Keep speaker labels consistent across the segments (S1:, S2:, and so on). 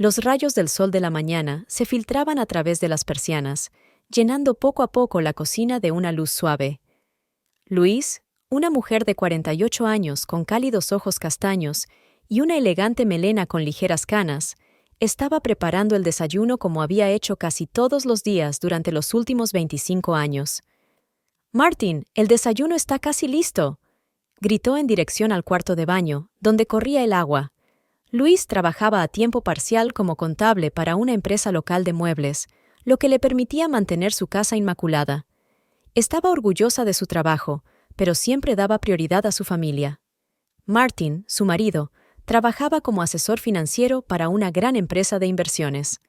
S1: Los rayos del sol de la mañana se filtraban a través de las persianas, llenando poco a poco la cocina de una luz suave. Louise, una mujer de 48 años con cálidos ojos castaños y una elegante melena con ligeras canas, estaba preparando el desayuno como había hecho casi todos los días durante los últimos 25 años. «Martin, el desayuno está casi listo», gritó en dirección al cuarto de baño, donde corría el agua. Louise trabajaba a tiempo parcial como contable para una empresa local de muebles, lo que le permitía mantener su casa inmaculada. Estaba orgullosa de su trabajo, pero siempre daba prioridad a su familia. Martin, su marido, trabajaba como asesor financiero para una gran empresa de inversiones.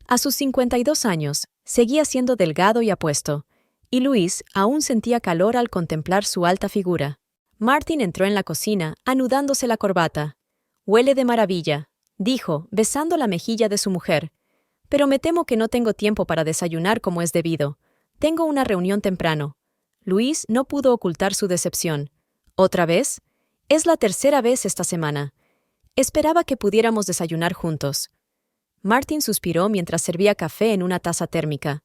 S1: A sus 52 años, seguía siendo delgado y apuesto, y Louise aún sentía calor al contemplar su alta figura. Martin entró en la cocina, anudándose la corbata. «Huele de maravilla», dijo, besando la mejilla de su mujer. «Pero me temo que no tengo tiempo para desayunar como es debido. Tengo una reunión temprano». Louise no pudo ocultar su decepción. «¿Otra vez? Es la tercera vez esta semana. Esperaba que pudiéramos desayunar juntos». Martin suspiró mientras servía café en una taza térmica.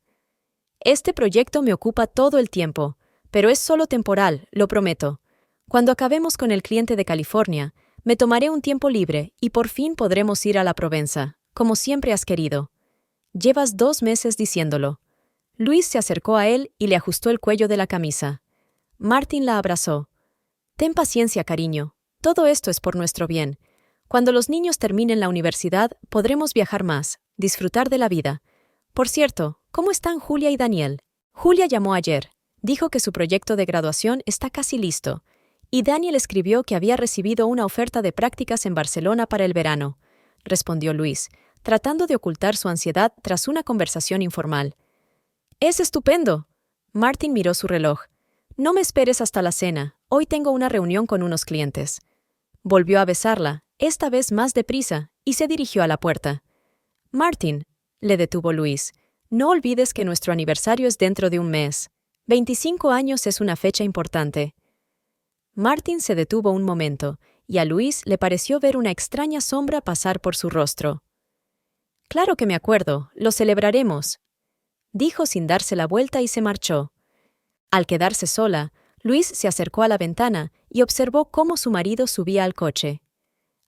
S1: «Este proyecto me ocupa todo el tiempo, pero es solo temporal, lo prometo. Cuando acabemos con el cliente de California, me tomaré un tiempo libre y por fin podremos ir a la Provenza, como siempre has querido. Llevas 2 meses diciéndolo». Louise se acercó a él y le ajustó el cuello de la camisa. Martin la abrazó. «Ten paciencia, cariño. Todo esto es por nuestro bien. Cuando los niños terminen la universidad, podremos viajar más, disfrutar de la vida. Por cierto, ¿cómo están Julia y Daniel?» Julia llamó ayer. Dijo que su proyecto de graduación está casi listo. Y Daniel escribió que había recibido una oferta de prácticas en Barcelona para el verano, respondió Louise, tratando de ocultar su ansiedad tras una conversación informal. «Es estupendo». Martin miró su reloj. «No me esperes hasta la cena. Hoy tengo una reunión con unos clientes». Volvió a besarla, esta vez más deprisa, y se dirigió a la puerta. «Martin», le detuvo Louise, «no olvides que nuestro aniversario es dentro de un mes. 25 años es una fecha importante». Martin se detuvo un momento, y a Louise le pareció ver una extraña sombra pasar por su rostro. «Claro que me acuerdo, lo celebraremos», dijo sin darse la vuelta y se marchó. Al quedarse sola, Louise se acercó a la ventana y observó cómo su marido subía al coche.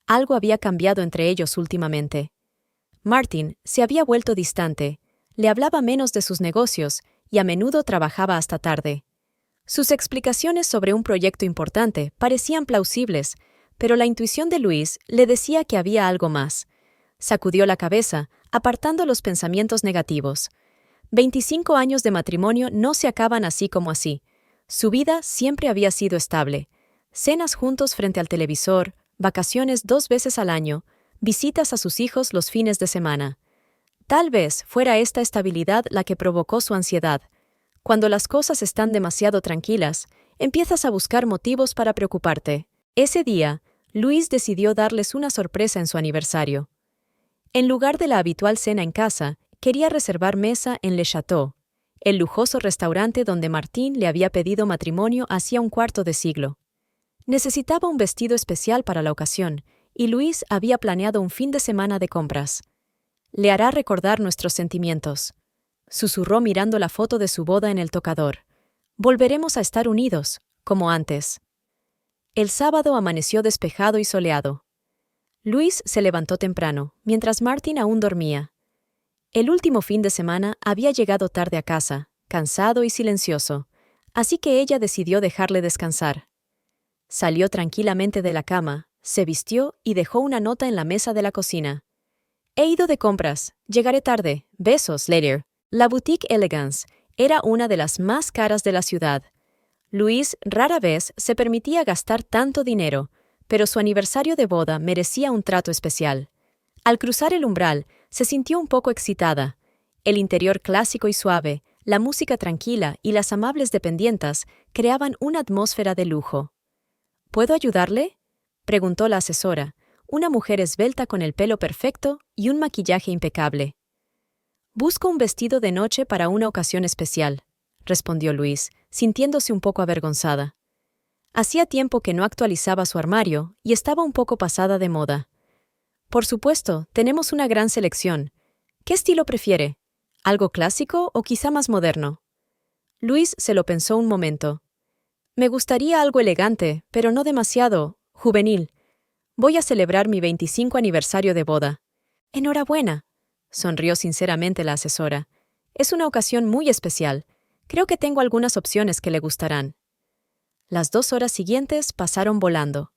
S1: Algo había cambiado entre ellos últimamente. Martin se había vuelto distante, le hablaba menos de sus negocios y a menudo trabajaba hasta tarde. Sus explicaciones sobre un proyecto importante parecían plausibles, pero la intuición de Louise le decía que había algo más. Sacudió la cabeza, apartando los pensamientos negativos. 25 años de matrimonio no se acaban así como así. Su vida siempre había sido estable. Cenas juntos frente al televisor, vacaciones 2 veces al año, visitas a sus hijos los fines de semana. Tal vez fuera esta estabilidad la que provocó su ansiedad. Cuando las cosas están demasiado tranquilas, empiezas a buscar motivos para preocuparte. Ese día, Louise decidió darles una sorpresa en su aniversario. En lugar de la habitual cena en casa, quería reservar mesa en Le Château, el lujoso restaurante donde Martin le había pedido matrimonio hacía un cuarto de siglo. Necesitaba un vestido especial para la ocasión, y Louise había planeado un fin de semana de compras. «Le hará recordar nuestros sentimientos», susurró mirando la foto de su boda en el tocador. «Volveremos a estar unidos, como antes». El sábado amaneció despejado y soleado. Louise se levantó temprano, mientras Martin aún dormía. El último fin de semana había llegado tarde a casa, cansado y silencioso, así que ella decidió dejarle descansar. Salió tranquilamente de la cama, se vistió y dejó una nota en la mesa de la cocina. «He ido de compras. Llegaré tarde. Besos, later». La boutique Elegance era una de las más caras de la ciudad. Louise rara vez se permitía gastar tanto dinero, pero su aniversario de boda merecía un trato especial. Al cruzar el umbral, se sintió un poco excitada. El interior clásico y suave, la música tranquila y las amables dependientas creaban una atmósfera de lujo. «¿Puedo ayudarle?», preguntó la asesora, una mujer esbelta con el pelo perfecto y un maquillaje impecable. «Busco un vestido de noche para una ocasión especial», respondió Louise, sintiéndose un poco avergonzada. Hacía tiempo que no actualizaba su armario y estaba un poco pasada de moda. Por supuesto, tenemos una gran selección. ¿Qué estilo prefiere? ¿Algo clásico o quizá más moderno? Luis se lo pensó un momento. Me gustaría algo elegante, pero no demasiado juvenil. Voy a celebrar mi 25 aniversario de boda. Enhorabuena, sonrió sinceramente la asesora. Es una ocasión muy especial. Creo que tengo algunas opciones que le gustarán. Las 2 horas siguientes pasaron volando.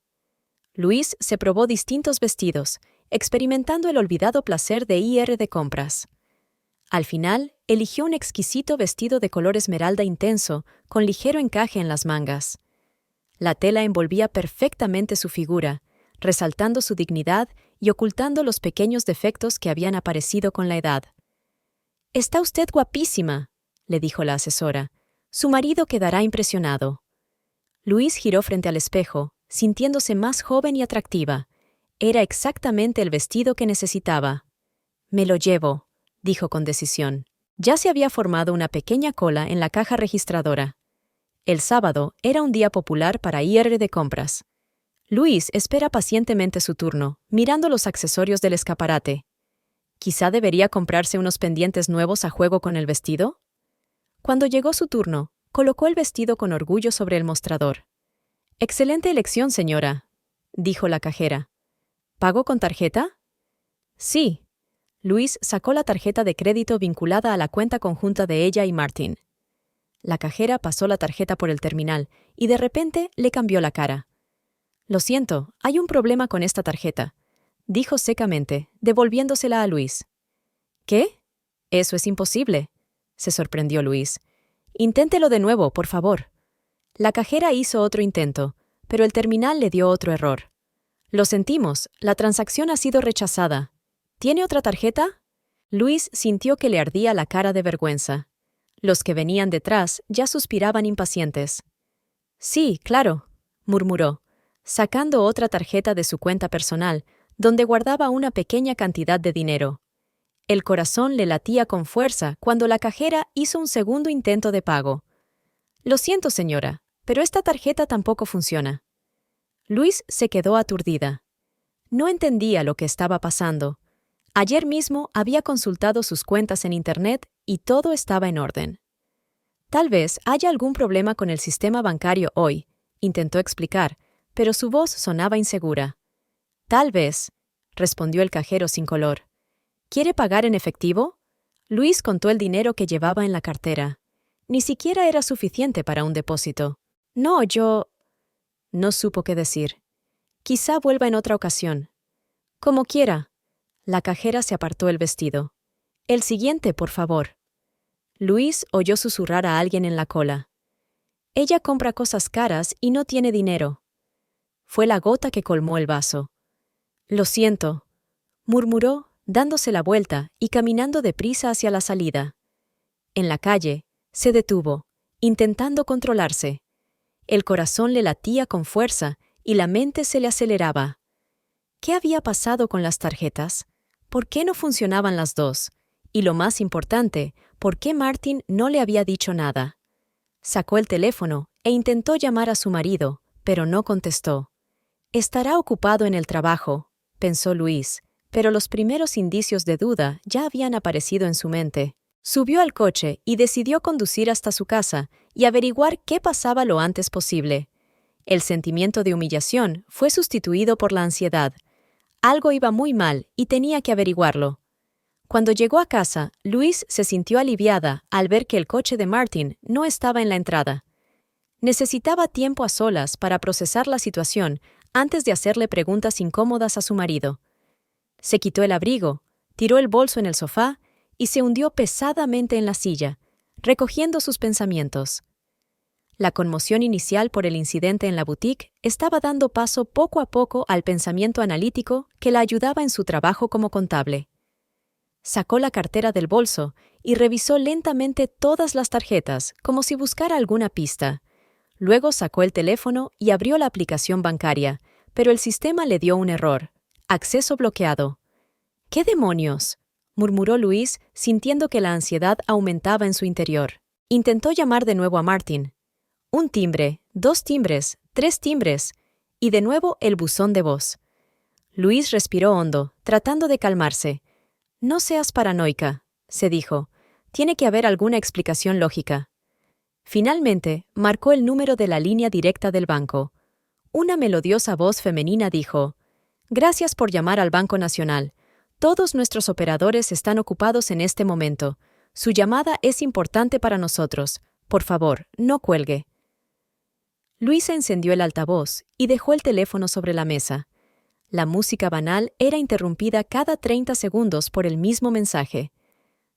S1: Luis se probó distintos vestidos, experimentando el olvidado placer de ir de compras. Al final, eligió un exquisito vestido de color esmeralda intenso, con ligero encaje en las mangas. La tela envolvía perfectamente su figura, resaltando su dignidad y ocultando los pequeños defectos que habían aparecido con la edad. «Está usted guapísima», le dijo la asesora. «Su marido quedará impresionado». Luis giró frente al espejo, sintiéndose más joven y atractiva. Era exactamente el vestido que necesitaba. «Me lo llevo», dijo con decisión. Ya se había formado una pequeña cola en la caja registradora. El sábado era un día popular para ir de compras. Luis espera pacientemente su turno, mirando los accesorios del escaparate. ¿Quizá debería comprarse unos pendientes nuevos a juego con el vestido? Cuando llegó su turno, colocó el vestido con orgullo sobre el mostrador. «Excelente elección, señora», dijo la cajera. «¿Pago con tarjeta?» «Sí». Luis sacó la tarjeta de crédito vinculada a la cuenta conjunta de ella y Martin. La cajera pasó la tarjeta por el terminal y de repente le cambió la cara. «Lo siento, hay un problema con esta tarjeta», dijo secamente, devolviéndosela a Luis. «¿Qué? Eso es imposible», se sorprendió Luis. «Inténtelo de nuevo, por favor». La cajera hizo otro intento, pero el terminal le dio otro error. «Lo sentimos, la transacción ha sido rechazada. ¿Tiene otra tarjeta?» Luis sintió que le ardía la cara de vergüenza. Los que venían detrás ya suspiraban impacientes. «Sí, claro», murmuró, sacando otra tarjeta de su cuenta personal, donde guardaba una pequeña cantidad de dinero. El corazón le latía con fuerza cuando la cajera hizo un segundo intento de pago. «Lo siento, señora, pero esta tarjeta tampoco funciona». Luis se quedó aturdida. No entendía lo que estaba pasando. Ayer mismo había consultado sus cuentas en Internet y todo estaba en orden. «Tal vez haya algún problema con el sistema bancario hoy», intentó explicar, pero su voz sonaba insegura. «Tal vez», respondió el cajero sin color. «¿Quiere pagar en efectivo?» Luis contó el dinero que llevaba en la cartera. Ni siquiera era suficiente para un depósito. «No, yo…» No supo qué decir. «Quizá vuelva en otra ocasión». «Como quiera». La cajera se apartó el vestido. «El siguiente, por favor». Luis oyó susurrar a alguien en la cola. «Ella compra cosas caras y no tiene dinero». Fue la gota que colmó el vaso. «Lo siento», murmuró, dándose la vuelta y caminando deprisa hacia la salida. En la calle, se detuvo, intentando controlarse. El corazón le latía con fuerza y la mente se le aceleraba. ¿Qué había pasado con las tarjetas? ¿Por qué no funcionaban las dos? Y lo más importante, ¿por qué Martin no le había dicho nada? Sacó el teléfono e intentó llamar a su marido, pero no contestó. «Estará ocupado en el trabajo», pensó Luis, pero los primeros indicios de duda ya habían aparecido en su mente. Subió al coche y decidió conducir hasta su casa y averiguar qué pasaba lo antes posible. El sentimiento de humillación fue sustituido por la ansiedad. Algo iba muy mal y tenía que averiguarlo. Cuando llegó a casa, Luis se sintió aliviada al ver que el coche de Martin no estaba en la entrada. Necesitaba tiempo a solas para procesar la situación antes de hacerle preguntas incómodas a su marido. Se quitó el abrigo, tiró el bolso en el sofá y se hundió pesadamente en la silla, recogiendo sus pensamientos. La conmoción inicial por el incidente en la boutique estaba dando paso poco a poco al pensamiento analítico que la ayudaba en su trabajo como contable. Sacó la cartera del bolso y revisó lentamente todas las tarjetas, como si buscara alguna pista. Luego sacó el teléfono y abrió la aplicación bancaria, pero el sistema le dio un error. Acceso bloqueado. «¿Qué demonios?», murmuró Luis, sintiendo que la ansiedad aumentaba en su interior. Intentó llamar de nuevo a Martin. 1 timbre, 2 timbres, 3 timbres, y de nuevo el buzón de voz. Luis respiró hondo, tratando de calmarse. No seas paranoica, se dijo. Tiene que haber alguna explicación lógica. Finalmente, marcó el número de la línea directa del banco. Una melodiosa voz femenina dijo: «Gracias por llamar al Banco Nacional. Todos nuestros operadores están ocupados en este momento. Su llamada es importante para nosotros. Por favor, no cuelgue». Luisa encendió el altavoz y dejó el teléfono sobre la mesa. La música banal era interrumpida cada 30 segundos por el mismo mensaje.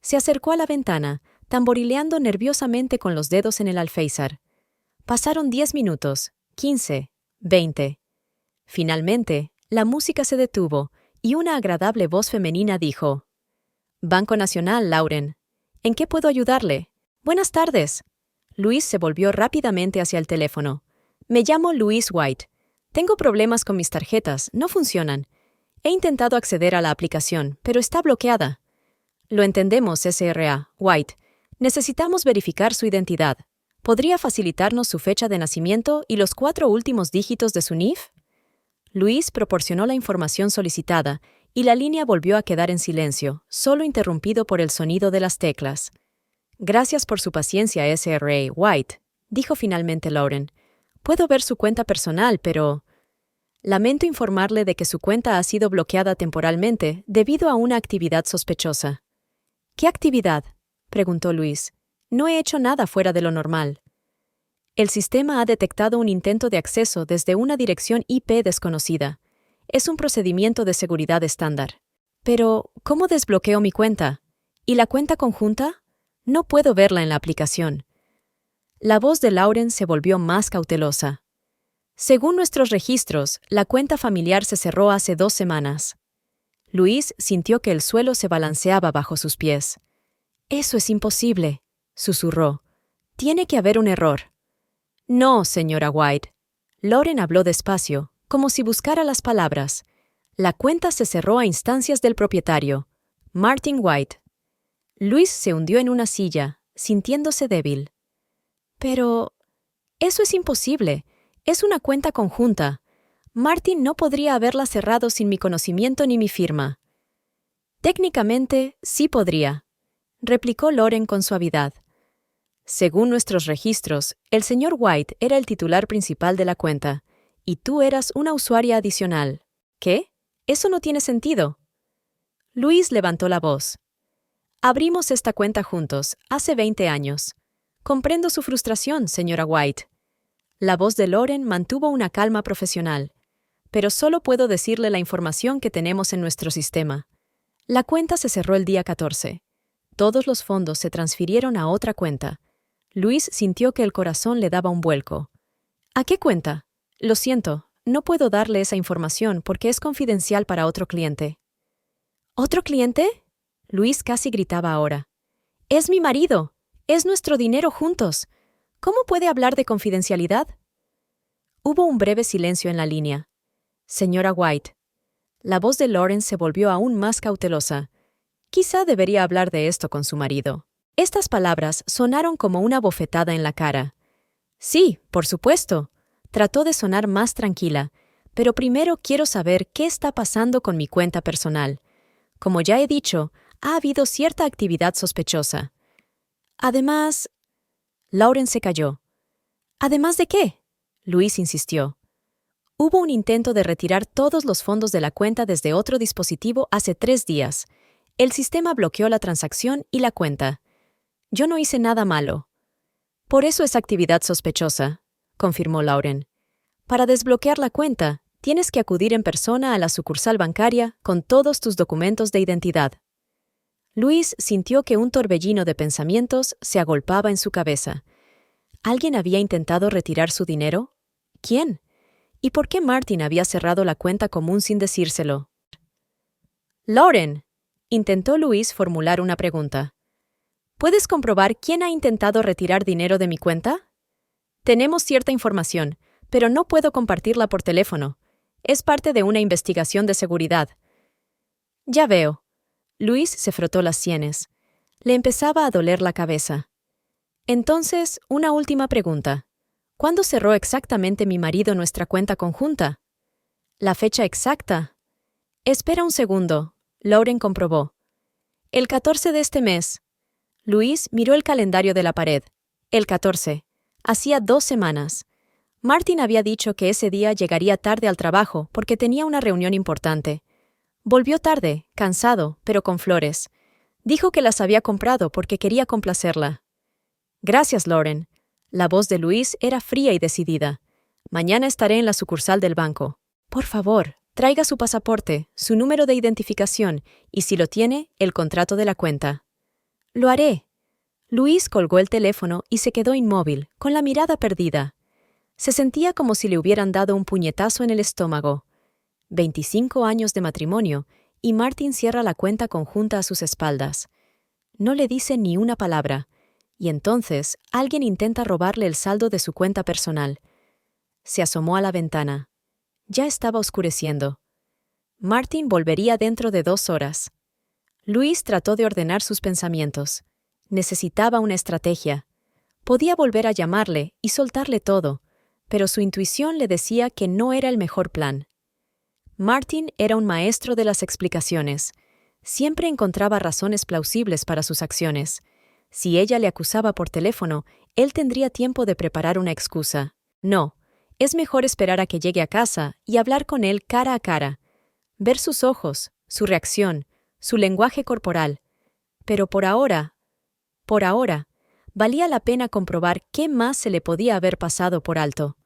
S1: Se acercó a la ventana, tamborileando nerviosamente con los dedos en el alféizar. Pasaron 10 minutos, 15, 20. Finalmente, la música se detuvo y una agradable voz femenina dijo: «Banco Nacional, Lauren. ¿En qué puedo ayudarle? Buenas tardes». Luis se volvió rápidamente hacia el teléfono. «Me llamo Louise White. Tengo problemas con mis tarjetas, no funcionan. He intentado acceder a la aplicación, pero está bloqueada». «Lo entendemos, SRA, White. Necesitamos verificar su identidad. ¿Podría facilitarnos su fecha de nacimiento y los 4 últimos dígitos de su NIF?» Luis proporcionó la información solicitada y la línea volvió a quedar en silencio, solo interrumpido por el sonido de las teclas. «Gracias por su paciencia, SRA, White», dijo finalmente Lauren. «Puedo ver su cuenta personal, pero...». «Lamento informarle de que su cuenta ha sido bloqueada temporalmente debido a una actividad sospechosa». «¿Qué actividad?», preguntó Luis. «No he hecho nada fuera de lo normal». «El sistema ha detectado un intento de acceso desde una dirección IP desconocida. Es un procedimiento de seguridad estándar». «Pero, ¿cómo desbloqueo mi cuenta? ¿Y la cuenta conjunta? No puedo verla en la aplicación». La voz de Lauren se volvió más cautelosa. «Según nuestros registros, la cuenta familiar se cerró hace 2 semanas». Luis sintió que el suelo se balanceaba bajo sus pies. «Eso es imposible», susurró. «Tiene que haber un error». «No, señora White». Lauren habló despacio, como si buscara las palabras. «La cuenta se cerró a instancias del propietario, Martin White». Luis se hundió en una silla, sintiéndose débil. «Pero... eso es imposible. Es una cuenta conjunta. Martin no podría haberla cerrado sin mi conocimiento ni mi firma». «Técnicamente, sí podría», replicó Lauren con suavidad. «Según nuestros registros, el señor White era el titular principal de la cuenta, y tú eras una usuaria adicional. ¿Qué? Eso no tiene sentido». Luis levantó la voz. «Abrimos esta cuenta juntos, hace 20 años. Comprendo su frustración, señora White». La voz de Lauren mantuvo una calma profesional. «Pero solo puedo decirle la información que tenemos en nuestro sistema. La cuenta se cerró el día 14. Todos los fondos se transfirieron a otra cuenta». Luis sintió que el corazón le daba un vuelco. «¿A qué cuenta? Lo siento, no puedo darle esa información porque es confidencial para otro cliente». «¿Otro cliente?», Luis casi gritaba ahora. «Es mi marido. Es nuestro dinero juntos. ¿Cómo puede hablar de confidencialidad?». Hubo un breve silencio en la línea. «Señora White». La voz de Lawrence se volvió aún más cautelosa. «Quizá debería hablar de esto con su marido». Estas palabras sonaron como una bofetada en la cara. «Sí, por supuesto». Trató de sonar más tranquila, pero primero quiero saber qué está pasando con mi cuenta personal. Como ya he dicho, ha habido cierta actividad sospechosa. Además... Lauren se calló. ¿Además de qué?, Luis insistió. Hubo un intento de retirar todos los fondos de la cuenta desde otro dispositivo hace 3 días. El sistema bloqueó la transacción y la cuenta. Yo no hice nada malo. Por eso es actividad sospechosa, confirmó Lauren. Para desbloquear la cuenta, tienes que acudir en persona a la sucursal bancaria con todos tus documentos de identidad. Luis sintió que un torbellino de pensamientos se agolpaba en su cabeza. ¿Alguien había intentado retirar su dinero? ¿Quién? ¿Y por qué Martin había cerrado la cuenta común sin decírselo? «Lauren», intentó Luis formular una pregunta. «¿Puedes comprobar quién ha intentado retirar dinero de mi cuenta? Tenemos cierta información, pero no puedo compartirla por teléfono. Es parte de una investigación de seguridad». «Ya veo». Luis se frotó las sienes. Le empezaba a doler la cabeza. «Entonces, una última pregunta. ¿Cuándo cerró exactamente mi marido nuestra cuenta conjunta?» «La fecha exacta». Espera un segundo, Lauren comprobó. El 14 de este mes. Luis miró el calendario de la pared. El 14. Hacía 2 semanas. Martin había dicho que ese día llegaría tarde al trabajo porque tenía una reunión importante. Volvió tarde, cansado, pero con flores. Dijo que las había comprado porque quería complacerla. Gracias, Lauren. La voz de Luis era fría y decidida. Mañana estaré en la sucursal del banco. Por favor, traiga su pasaporte, su número de identificación y, si lo tiene, el contrato de la cuenta. Lo haré. Luis colgó el teléfono y se quedó inmóvil, con la mirada perdida. Se sentía como si le hubieran dado un puñetazo en el estómago. 25 años de matrimonio, y Martin cierra la cuenta conjunta a sus espaldas. No le dice ni una palabra, y entonces alguien intenta robarle el saldo de su cuenta personal. Se asomó a la ventana. Ya estaba oscureciendo. Martin volvería dentro de 2 horas. Luis trató de ordenar sus pensamientos. Necesitaba una estrategia. Podía volver a llamarle y soltarle todo, pero su intuición le decía que no era el mejor plan. Martin era un maestro de las explicaciones. Siempre encontraba razones plausibles para sus acciones. Si ella le acusaba por teléfono, él tendría tiempo de preparar una excusa. No, es mejor esperar a que llegue a casa y hablar con él cara a cara. Ver sus ojos, su reacción, su lenguaje corporal. Pero por ahora, valía la pena comprobar qué más se le podía haber pasado por alto.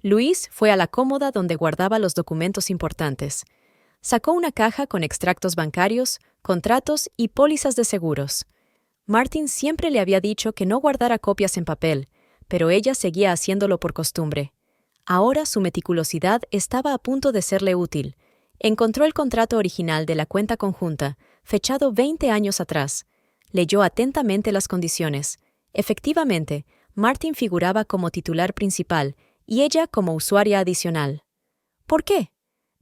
S1: Luis fue a la cómoda donde guardaba los documentos importantes. Sacó una caja con extractos bancarios, contratos y pólizas de seguros. Martin siempre le había dicho que no guardara copias en papel, pero ella seguía haciéndolo por costumbre. Ahora su meticulosidad estaba a punto de serle útil. Encontró el contrato original de la cuenta conjunta, fechado 20 años atrás. Leyó atentamente las condiciones. Efectivamente, Martin figuraba como titular principal y ella como usuaria adicional. ¿Por qué?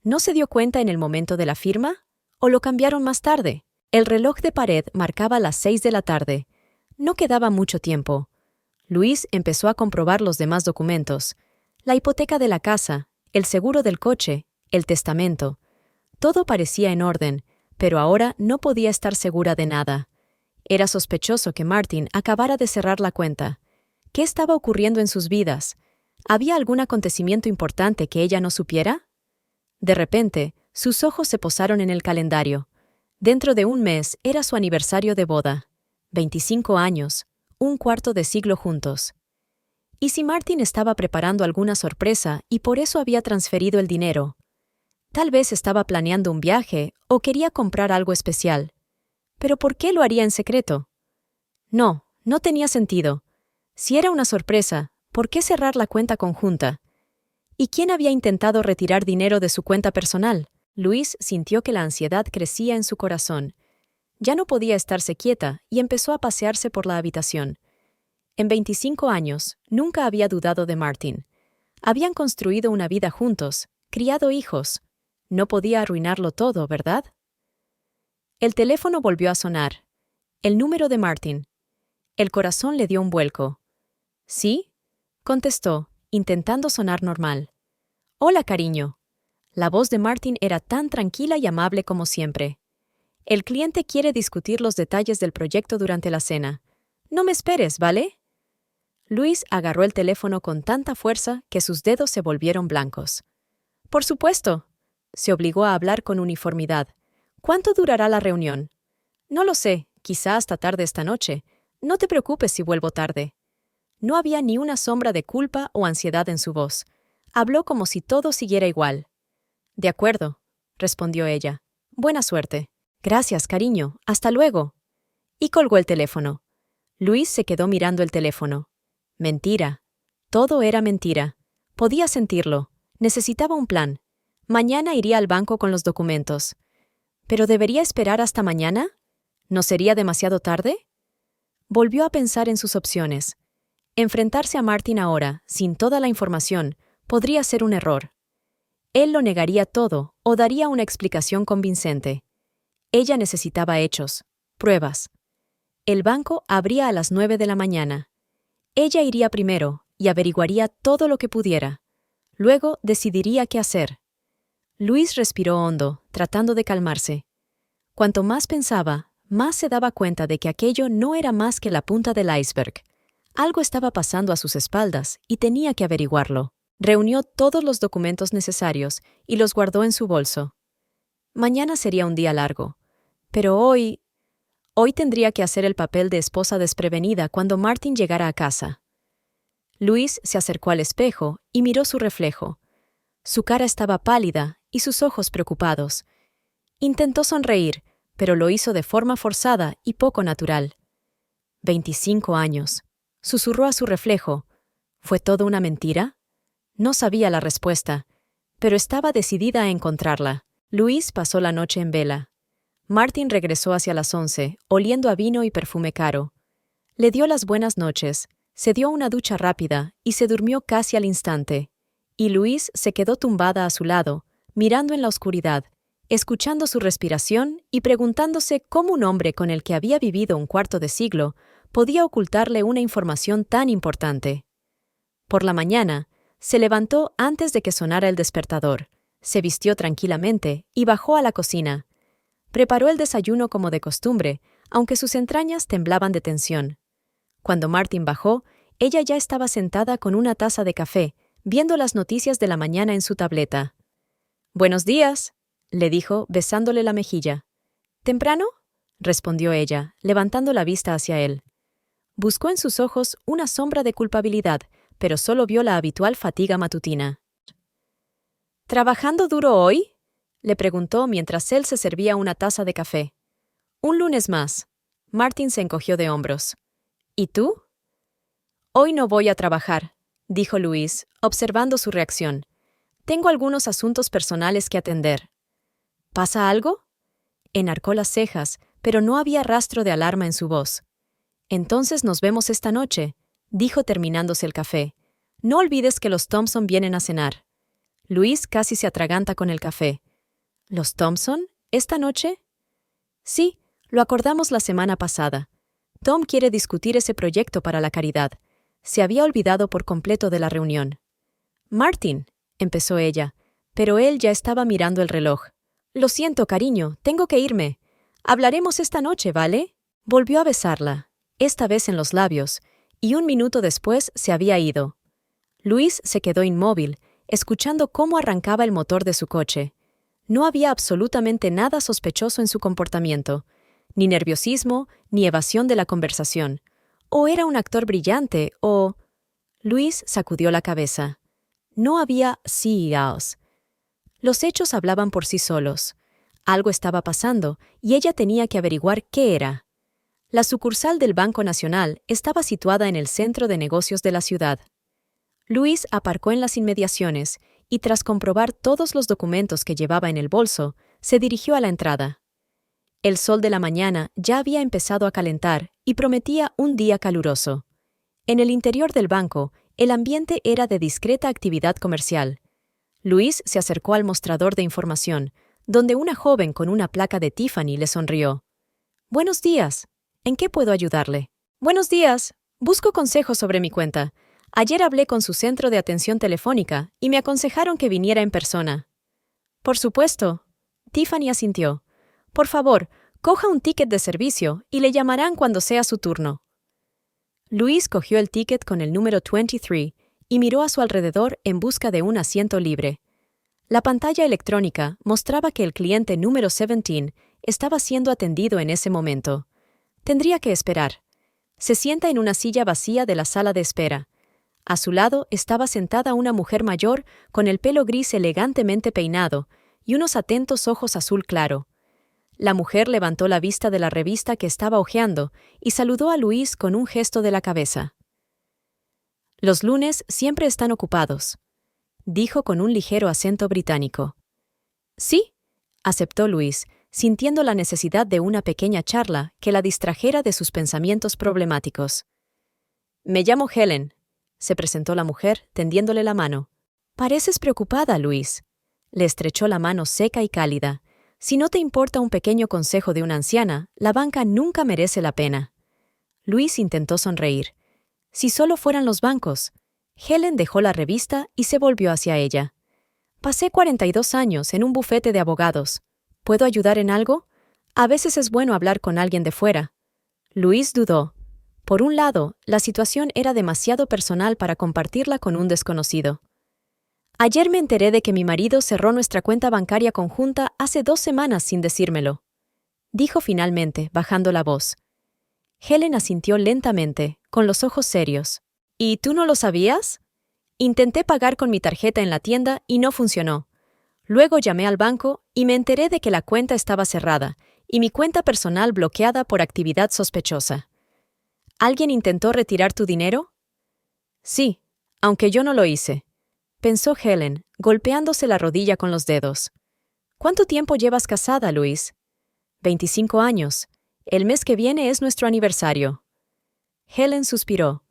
S1: ¿No se dio cuenta en el momento de la firma? ¿O lo cambiaron más tarde? El reloj de pared marcaba las 6 de la tarde. No quedaba mucho tiempo. Luis empezó a comprobar los demás documentos. La hipoteca de la casa, el seguro del coche, el testamento. Todo parecía en orden, pero ahora no podía estar segura de nada. Era sospechoso que Martin acabara de cerrar la cuenta. ¿Qué estaba ocurriendo en sus vidas? ¿Había algún acontecimiento importante que ella no supiera? De repente, sus ojos se posaron en el calendario. Dentro de un mes era su aniversario de boda. 25 años, un cuarto de siglo juntos. ¿Y si Martin estaba preparando alguna sorpresa y por eso había transferido el dinero? Tal vez estaba planeando un viaje o quería comprar algo especial. ¿Pero por qué lo haría en secreto? No, no tenía sentido. Si era una sorpresa, ¿por qué cerrar la cuenta conjunta? ¿Y quién había intentado retirar dinero de su cuenta personal? Luis sintió que la ansiedad crecía en su corazón. Ya no podía estarse quieta y empezó a pasearse por la habitación. En 25 años, nunca había dudado de Martin. Habían construido una vida juntos, criado hijos. No podía arruinarlo todo, ¿verdad? El teléfono volvió a sonar. El número de Martin. El corazón le dio un vuelco. ¿Sí? Contestó, intentando sonar normal. Hola, cariño. La voz de Martin era tan tranquila y amable como siempre. El cliente quiere discutir los detalles del proyecto durante la cena. No me esperes, ¿vale? Luis agarró el teléfono con tanta fuerza que sus dedos se volvieron blancos. Por supuesto. Se obligó a hablar con uniformidad. ¿Cuánto durará la reunión? No lo sé, quizá hasta tarde esta noche. No te preocupes si vuelvo tarde. No había ni una sombra de culpa o ansiedad en su voz. Habló como si todo siguiera igual. De acuerdo, respondió ella. Buena suerte. Gracias, cariño. Hasta luego. Y colgó el teléfono. Luis se quedó mirando el teléfono. Mentira. Todo era mentira. Podía sentirlo. Necesitaba un plan. Mañana iría al banco con los documentos. ¿Pero debería esperar hasta mañana? ¿No sería demasiado tarde? Volvió a pensar en sus opciones. Enfrentarse a Martin ahora, sin toda la información, podría ser un error. Él lo negaría todo o daría una explicación convincente. Ella necesitaba hechos, pruebas. El banco abría a las 9 de la mañana. Ella iría primero y averiguaría todo lo que pudiera. Luego decidiría qué hacer. Luis respiró hondo, tratando de calmarse. Cuanto más pensaba, más se daba cuenta de que aquello no era más que la punta del iceberg. Algo estaba pasando a sus espaldas y tenía que averiguarlo. Reunió todos los documentos necesarios y los guardó en su bolso. Mañana sería un día largo, pero hoy tendría que hacer el papel de esposa desprevenida cuando Martin llegara a casa. Luis se acercó al espejo y miró su reflejo. Su cara estaba pálida y sus ojos preocupados. Intentó sonreír, pero lo hizo de forma forzada y poco natural. 25 años. Susurró a su reflejo. ¿Fue todo una mentira? No sabía la respuesta, pero estaba decidida a encontrarla. Luis pasó la noche en vela. Martin regresó hacia las 11, oliendo a vino y perfume caro. Le dio las buenas noches, se dio una ducha rápida y se durmió casi al instante. Y Luis se quedó tumbada a su lado, mirando en la oscuridad, escuchando su respiración y preguntándose cómo un hombre con el que había vivido un cuarto de siglo podía ocultarle una información tan importante. Por la mañana, se levantó antes de que sonara el despertador, se vistió tranquilamente y bajó a la cocina. Preparó el desayuno como de costumbre, aunque sus entrañas temblaban de tensión. Cuando Martin bajó, ella ya estaba sentada con una taza de café, viendo las noticias de la mañana en su tableta. «Buenos días», le dijo, besándole la mejilla. «¿Temprano?», respondió ella, levantando la vista hacia él. Buscó en sus ojos una sombra de culpabilidad, pero solo vio la habitual fatiga matutina. «¿Trabajando duro hoy?», le preguntó mientras él se servía una taza de café. «Un lunes más». Martin se encogió de hombros. «¿Y tú?». «Hoy no voy a trabajar», dijo Luis, observando su reacción. «Tengo algunos asuntos personales que atender». «¿Pasa algo?». Enarcó las cejas, pero no había rastro de alarma en su voz. «Entonces nos vemos esta noche», dijo terminándose el café. «No olvides que los Thompson vienen a cenar». Luis casi se atraganta con el café. «¿Los Thompson? ¿Esta noche?». «Sí, lo acordamos la semana pasada. Tom quiere discutir ese proyecto para la caridad». Se había olvidado por completo de la reunión. «Martin», empezó ella, pero él ya estaba mirando el reloj. «Lo siento, cariño, tengo que irme. Hablaremos esta noche, ¿vale?». Volvió a besarla, esta vez en los labios, y un minuto después se había ido. Luis se quedó inmóvil, escuchando cómo arrancaba el motor de su coche. No había absolutamente nada sospechoso en su comportamiento, ni nerviosismo, ni evasión de la conversación. O era un actor brillante, o... Luis sacudió la cabeza. No había CEOs. Los hechos hablaban por sí solos. Algo estaba pasando, y ella tenía que averiguar qué era. La sucursal del Banco Nacional estaba situada en el centro de negocios de la ciudad. Luis aparcó en las inmediaciones y, tras comprobar todos los documentos que llevaba en el bolso, se dirigió a la entrada. El sol de la mañana ya había empezado a calentar y prometía un día caluroso. En el interior del banco, el ambiente era de discreta actividad comercial. Luis se acercó al mostrador de información, donde una joven con una placa de Tiffany le sonrió. «Buenos días. ¿En qué puedo ayudarle?». «Buenos días. Busco consejos sobre mi cuenta. Ayer hablé con su centro de atención telefónica y me aconsejaron que viniera en persona». «Por supuesto». Tiffany asintió. «Por favor, coja un ticket de servicio y le llamarán cuando sea su turno». Luis cogió el ticket con el número 23 y miró a su alrededor en busca de un asiento libre. La pantalla electrónica mostraba que el cliente número 17 estaba siendo atendido en ese momento. Tendría que esperar. Se sienta en una silla vacía de la sala de espera. A su lado estaba sentada una mujer mayor con el pelo gris elegantemente peinado y unos atentos ojos azul claro. La mujer levantó la vista de la revista que estaba hojeando y saludó a Luis con un gesto de la cabeza. «Los lunes siempre están ocupados», dijo con un ligero acento británico. «Sí», aceptó Luis, sintiendo la necesidad de una pequeña charla que la distrajera de sus pensamientos problemáticos. «Me llamo Helen», se presentó la mujer, tendiéndole la mano. «Pareces preocupada, Luis». Le estrechó la mano seca y cálida. «Si no te importa un pequeño consejo de una anciana, la banca nunca merece la pena». Luis intentó sonreír. «Si solo fueran los bancos». Helen dejó la revista y se volvió hacia ella. Pasé 42 años en un bufete de abogados. ¿Puedo ayudar en algo? A veces es bueno hablar con alguien de fuera. Luis dudó. Por un lado, la situación era demasiado personal para compartirla con un desconocido. Ayer me enteré de que mi marido cerró nuestra cuenta bancaria conjunta hace 2 semanas sin decírmelo, dijo finalmente, bajando la voz. Helen asintió lentamente, con los ojos serios. ¿Y tú no lo sabías? Intenté pagar con mi tarjeta en la tienda y no funcionó. Luego llamé al banco y me enteré de que la cuenta estaba cerrada y mi cuenta personal bloqueada por actividad sospechosa. ¿Alguien intentó retirar tu dinero? Sí, aunque yo no lo hice, pensó Helen, golpeándose la rodilla con los dedos. ¿Cuánto tiempo llevas casada, Luis? 25 años. El mes que viene es nuestro aniversario. Helen suspiró.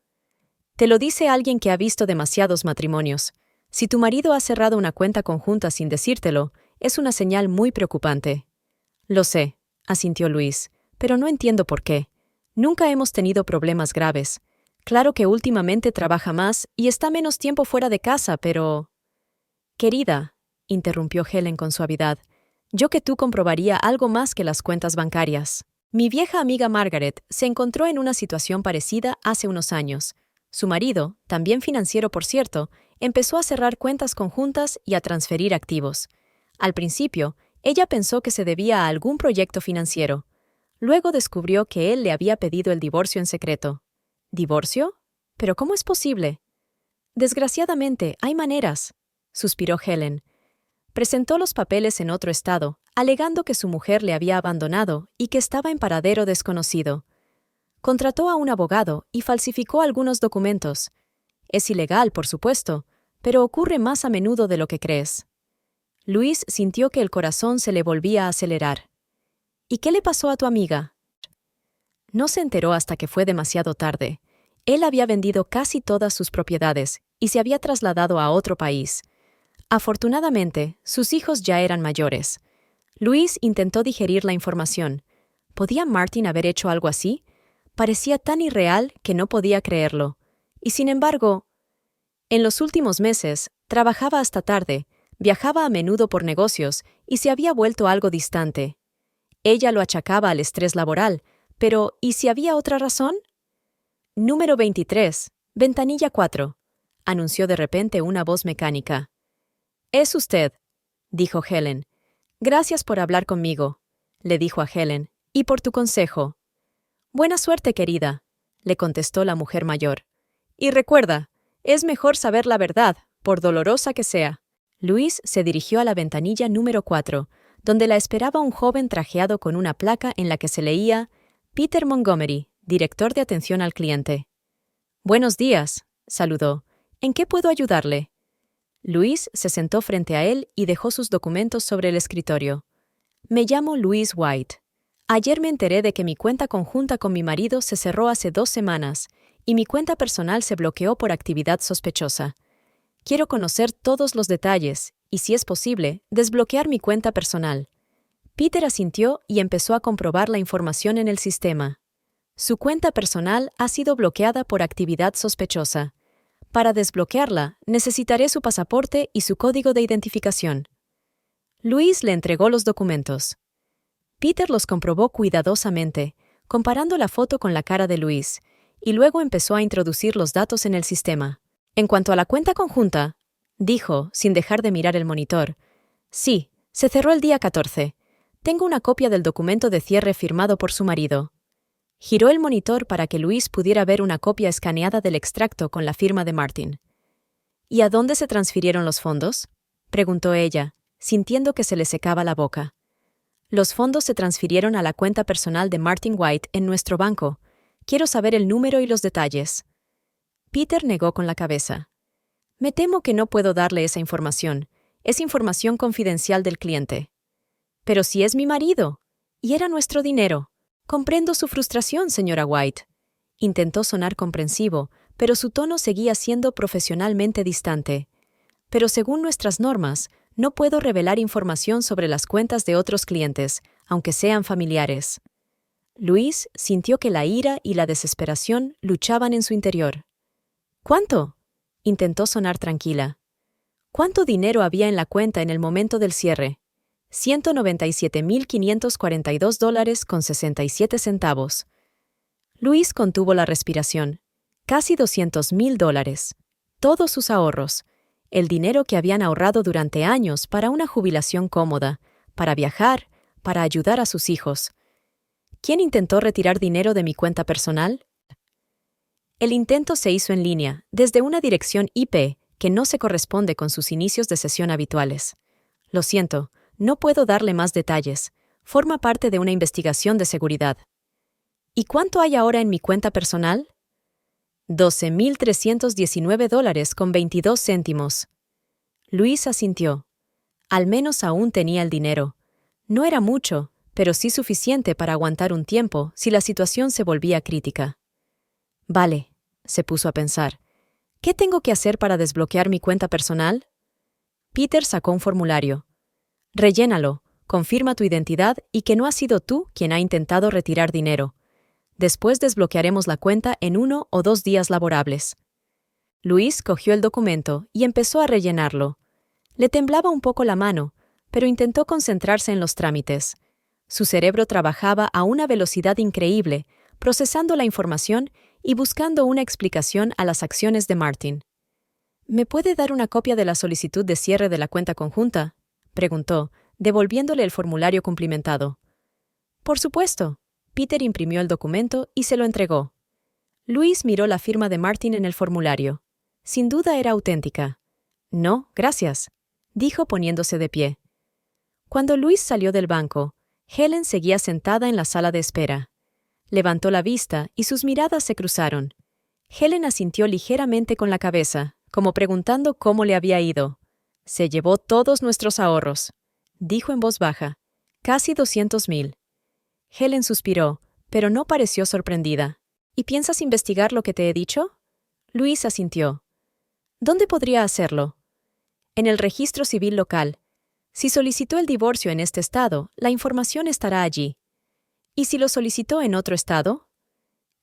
S1: Te lo dice alguien que ha visto demasiados matrimonios. Si tu marido ha cerrado una cuenta conjunta sin decírtelo, es una señal muy preocupante. Lo sé, asintió Luis, pero no entiendo por qué. Nunca hemos tenido problemas graves. Claro que últimamente trabaja más y está menos tiempo fuera de casa, pero... Querida, interrumpió Helen con suavidad, yo que tú comprobaría algo más que las cuentas bancarias. Mi vieja amiga Margaret se encontró en una situación parecida hace unos años. Su marido, también financiero por cierto, empezó a cerrar cuentas conjuntas y a transferir activos. Al principio, ella pensó que se debía a algún proyecto financiero. Luego descubrió que él le había pedido el divorcio en secreto. ¿Divorcio? ¿Pero cómo es posible? Desgraciadamente, hay maneras, suspiró Helen. Presentó los papeles en otro estado, alegando que su mujer le había abandonado y que estaba en paradero desconocido. Contrató a un abogado y falsificó algunos documentos. Es ilegal, por supuesto, pero ocurre más a menudo de lo que crees. Luis sintió que el corazón se le volvía a acelerar. ¿Y qué le pasó a tu amiga? No se enteró hasta que fue demasiado tarde. Él había vendido casi todas sus propiedades y se había trasladado a otro país. Afortunadamente, sus hijos ya eran mayores. Luis intentó digerir la información. ¿Podía Martin haber hecho algo así? Parecía tan irreal que no podía creerlo. Y sin embargo, en los últimos meses, trabajaba hasta tarde, viajaba a menudo por negocios y se había vuelto algo distante. Ella lo achacaba al estrés laboral, pero ¿y si había otra razón? Número 23, ventanilla 4, anunció de repente una voz mecánica. «Es usted», dijo Helen. «Gracias por hablar conmigo», le dijo a Helen, «y por tu consejo». «Buena suerte, querida», le contestó la mujer mayor. «Y recuerda, es mejor saber la verdad, por dolorosa que sea». Luis se dirigió a la ventanilla número 4, donde la esperaba un joven trajeado con una placa en la que se leía «Peter Montgomery, director de atención al cliente». «Buenos días», saludó. «¿En qué puedo ayudarle?» Luis se sentó frente a él y dejó sus documentos sobre el escritorio. «Me llamo Louise White. Ayer me enteré de que mi cuenta conjunta con mi marido se cerró hace 2 semanas y mi cuenta personal se bloqueó por actividad sospechosa. Quiero conocer todos los detalles y, si es posible, desbloquear mi cuenta personal». Peter asintió y empezó a comprobar la información en el sistema. Su cuenta personal ha sido bloqueada por actividad sospechosa. Para desbloquearla, necesitaré su pasaporte y su código de identificación. Luis le entregó los documentos. Peter los comprobó cuidadosamente, comparando la foto con la cara de Luis, y luego empezó a introducir los datos en el sistema. En cuanto a la cuenta conjunta, dijo, sin dejar de mirar el monitor, «Sí, se cerró el día 14. Tengo una copia del documento de cierre firmado por su marido». Giró el monitor para que Luis pudiera ver una copia escaneada del extracto con la firma de Martin. «¿Y a dónde se transfirieron los fondos?», preguntó ella, sintiendo que se le secaba la boca. «Los fondos se transfirieron a la cuenta personal de Martin White en nuestro banco. Quiero saber el número y los detalles». Peter negó con la cabeza. «Me temo que no puedo darle esa información. Es información confidencial del cliente». «Pero si es mi marido. Y era nuestro dinero». «Comprendo su frustración, señora White». Intentó sonar comprensivo, pero su tono seguía siendo profesionalmente distante. «Pero según nuestras normas, no puedo revelar información sobre las cuentas de otros clientes, aunque sean familiares». Luis sintió que la ira y la desesperación luchaban en su interior. «¿Cuánto?», intentó sonar tranquila. ¿Cuánto dinero había en la cuenta en el momento del cierre? $197.542.67. Luis contuvo la respiración. Casi $200.000. Todos sus ahorros. El dinero que habían ahorrado durante años para una jubilación cómoda, para viajar, para ayudar a sus hijos. ¿Quién intentó retirar dinero de mi cuenta personal? El intento se hizo en línea, desde una dirección IP que no se corresponde con sus inicios de sesión habituales. Lo siento, no puedo darle más detalles. Forma parte de una investigación de seguridad. ¿Y cuánto hay ahora en mi cuenta personal? $12.319.22. Luis asintió. Al menos aún tenía el dinero. No era mucho, pero sí suficiente para aguantar un tiempo si la situación se volvía crítica. Vale, se puso a pensar. ¿Qué tengo que hacer para desbloquear mi cuenta personal? Peter sacó un formulario. Rellénalo, confirma tu identidad y que no has sido tú quien ha intentado retirar dinero. Después desbloquearemos la cuenta en 1 o 2 días laborables. Luis cogió el documento y empezó a rellenarlo. Le temblaba un poco la mano, pero intentó concentrarse en los trámites. Su cerebro trabajaba a una velocidad increíble, procesando la información y buscando una explicación a las acciones de Martin. ¿Me puede dar una copia de la solicitud de cierre de la cuenta conjunta?, preguntó, devolviéndole el formulario cumplimentado. Por supuesto. Peter imprimió el documento y se lo entregó. Luis miró la firma de Martin en el formulario. Sin duda era auténtica. No, gracias, dijo poniéndose de pie. Cuando Luis salió del banco, Helen seguía sentada en la sala de espera. Levantó la vista y sus miradas se cruzaron. Helen asintió ligeramente con la cabeza, como preguntando cómo le había ido. Se llevó todos nuestros ahorros, dijo en voz baja. Casi 200.000. Helen suspiró, pero no pareció sorprendida. ¿Y piensas investigar lo que te he dicho? Luis asintió. ¿Dónde podría hacerlo? En el registro civil local. Si solicitó el divorcio en este estado, la información estará allí. ¿Y si lo solicitó en otro estado?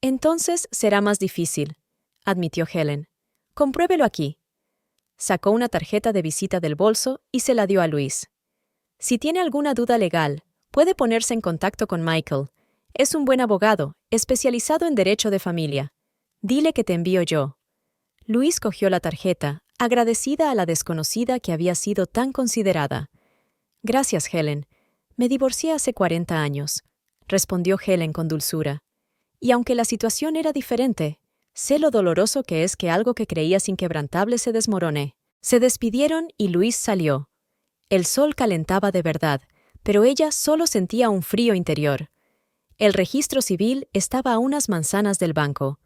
S1: Entonces será más difícil, admitió Helen. Compruébelo aquí. Sacó una tarjeta de visita del bolso y se la dio a Luis. Si tiene alguna duda legal, puede ponerse en contacto con Michael. Es un buen abogado, especializado en derecho de familia. Dile que te envío yo. Luis cogió la tarjeta, agradecida a la desconocida que había sido tan considerada. Gracias, Helen. Me divorcié hace 40 años, respondió Helen con dulzura. Y aunque la situación era diferente, sé lo doloroso que es que algo que creías inquebrantable se desmorone. Se despidieron y Luis salió. El sol calentaba de verdad, pero ella solo sentía un frío interior. El registro civil estaba a unas manzanas del banco.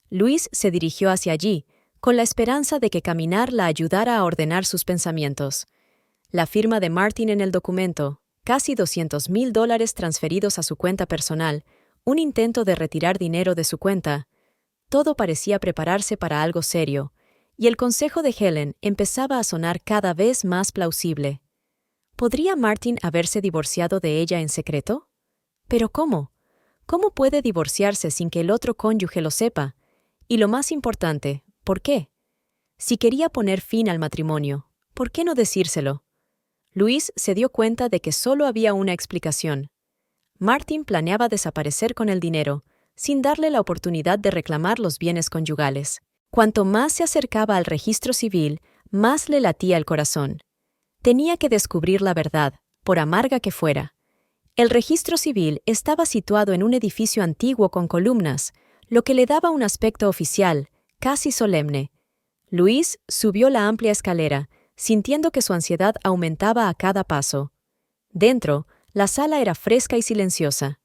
S1: Luis se dirigió hacia allí, con la esperanza de que caminar la ayudara a ordenar sus pensamientos. La firma de Martin en el documento, casi $200.000 transferidos a su cuenta personal, un intento de retirar dinero de su cuenta. Todo parecía prepararse para algo serio, y el consejo de Helen empezaba a sonar cada vez más plausible. ¿Podría Martin haberse divorciado de ella en secreto? ¿Pero cómo? ¿Cómo puede divorciarse sin que el otro cónyuge lo sepa? Y lo más importante, ¿por qué? Si quería poner fin al matrimonio, ¿por qué no decírselo? Luis se dio cuenta de que solo había una explicación. Martin planeaba desaparecer con el dinero, sin darle la oportunidad de reclamar los bienes conyugales. Cuanto más se acercaba al registro civil, más le latía el corazón. Tenía que descubrir la verdad, por amarga que fuera. El registro civil estaba situado en un edificio antiguo con columnas, lo que le daba un aspecto oficial, casi solemne. Luis subió la amplia escalera, sintiendo que su ansiedad aumentaba a cada paso. Dentro, la sala era fresca y silenciosa.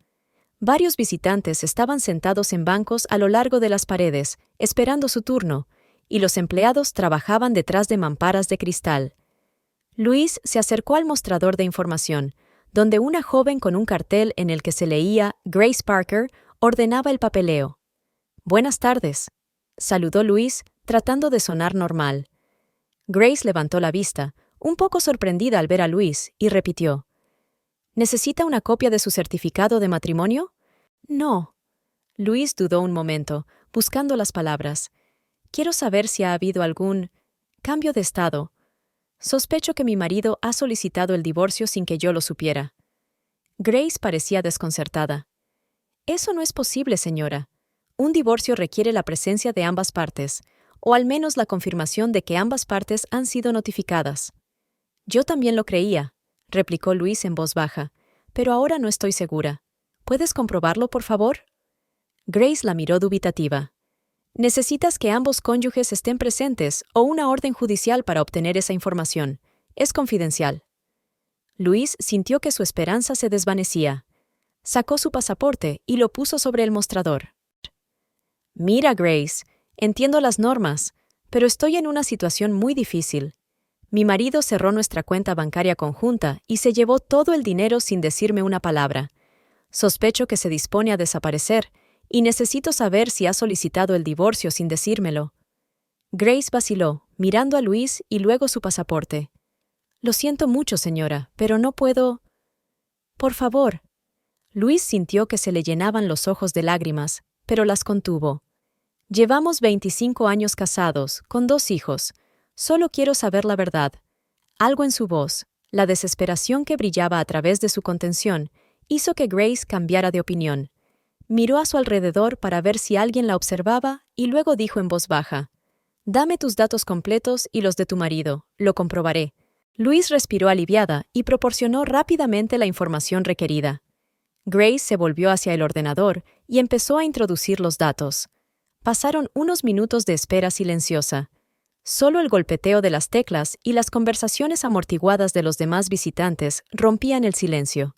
S1: Varios visitantes estaban sentados en bancos a lo largo de las paredes, esperando su turno, y los empleados trabajaban detrás de mamparas de cristal. Luis se acercó al mostrador de información, donde una joven con un cartel en el que se leía Grace Parker ordenaba el papeleo. «Buenas tardes», saludó Luis, tratando de sonar normal. Grace levantó la vista, un poco sorprendida al ver a Luis, y repitió. «¿Necesita una copia de su certificado de matrimonio?» «No». Luis dudó un momento, buscando las palabras. «Quiero saber si ha habido algún cambio de estado. Sospecho que mi marido ha solicitado el divorcio sin que yo lo supiera. Grace parecía desconcertada. Eso no es posible, señora. Un divorcio requiere la presencia de ambas partes, o al menos la confirmación de que ambas partes han sido notificadas. Yo también lo creía, replicó Luis en voz baja, pero ahora no estoy segura. ¿Puedes comprobarlo, por favor? Grace la miró dubitativa. Necesitas que ambos cónyuges estén presentes o una orden judicial para obtener esa información. Es confidencial. Luis sintió que su esperanza se desvanecía. Sacó su pasaporte y lo puso sobre el mostrador. Mira, Grace, entiendo las normas, pero estoy en una situación muy difícil. Mi marido cerró nuestra cuenta bancaria conjunta y se llevó todo el dinero sin decirme una palabra. Sospecho que se dispone a desaparecer y necesito saber si ha solicitado el divorcio sin decírmelo. Grace vaciló, mirando a Luis y luego su pasaporte. Lo siento mucho, señora, pero no puedo. Por favor. Luis sintió que se le llenaban los ojos de lágrimas, pero las contuvo. Llevamos 25 años casados, con 2 hijos. Solo quiero saber la verdad. Algo en su voz, la desesperación que brillaba a través de su contención, hizo que Grace cambiara de opinión. Miró a su alrededor para ver si alguien la observaba y luego dijo en voz baja: «Dame tus datos completos y los de tu marido, lo comprobaré». Luis respiró aliviada y proporcionó rápidamente la información requerida. Grace se volvió hacia el ordenador y empezó a introducir los datos. Pasaron unos minutos de espera silenciosa. Solo el golpeteo de las teclas y las conversaciones amortiguadas de los demás visitantes rompían el silencio.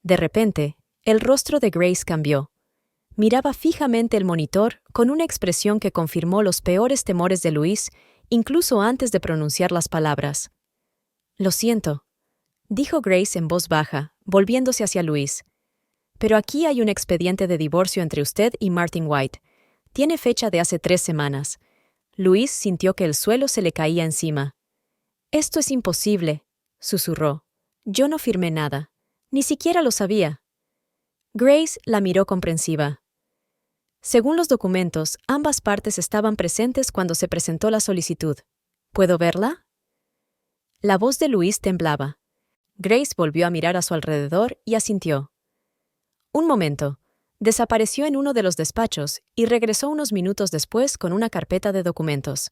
S1: De repente, el rostro de Grace cambió. Miraba fijamente el monitor con una expresión que confirmó los peores temores de Luis, incluso antes de pronunciar las palabras. «Lo siento», dijo Grace en voz baja, volviéndose hacia Luis. «Pero aquí hay un expediente de divorcio entre usted y Martin White. Tiene fecha de hace 3 semanas. Luis sintió que el suelo se le caía encima. «Esto es imposible», susurró. «Yo no firmé nada. Ni siquiera lo sabía». Grace la miró comprensiva. Según los documentos, ambas partes estaban presentes cuando se presentó la solicitud. ¿Puedo verla? La voz de Luis temblaba. Grace volvió a mirar a su alrededor y asintió. Un momento. Desapareció en uno de los despachos y regresó unos minutos después con una carpeta de documentos.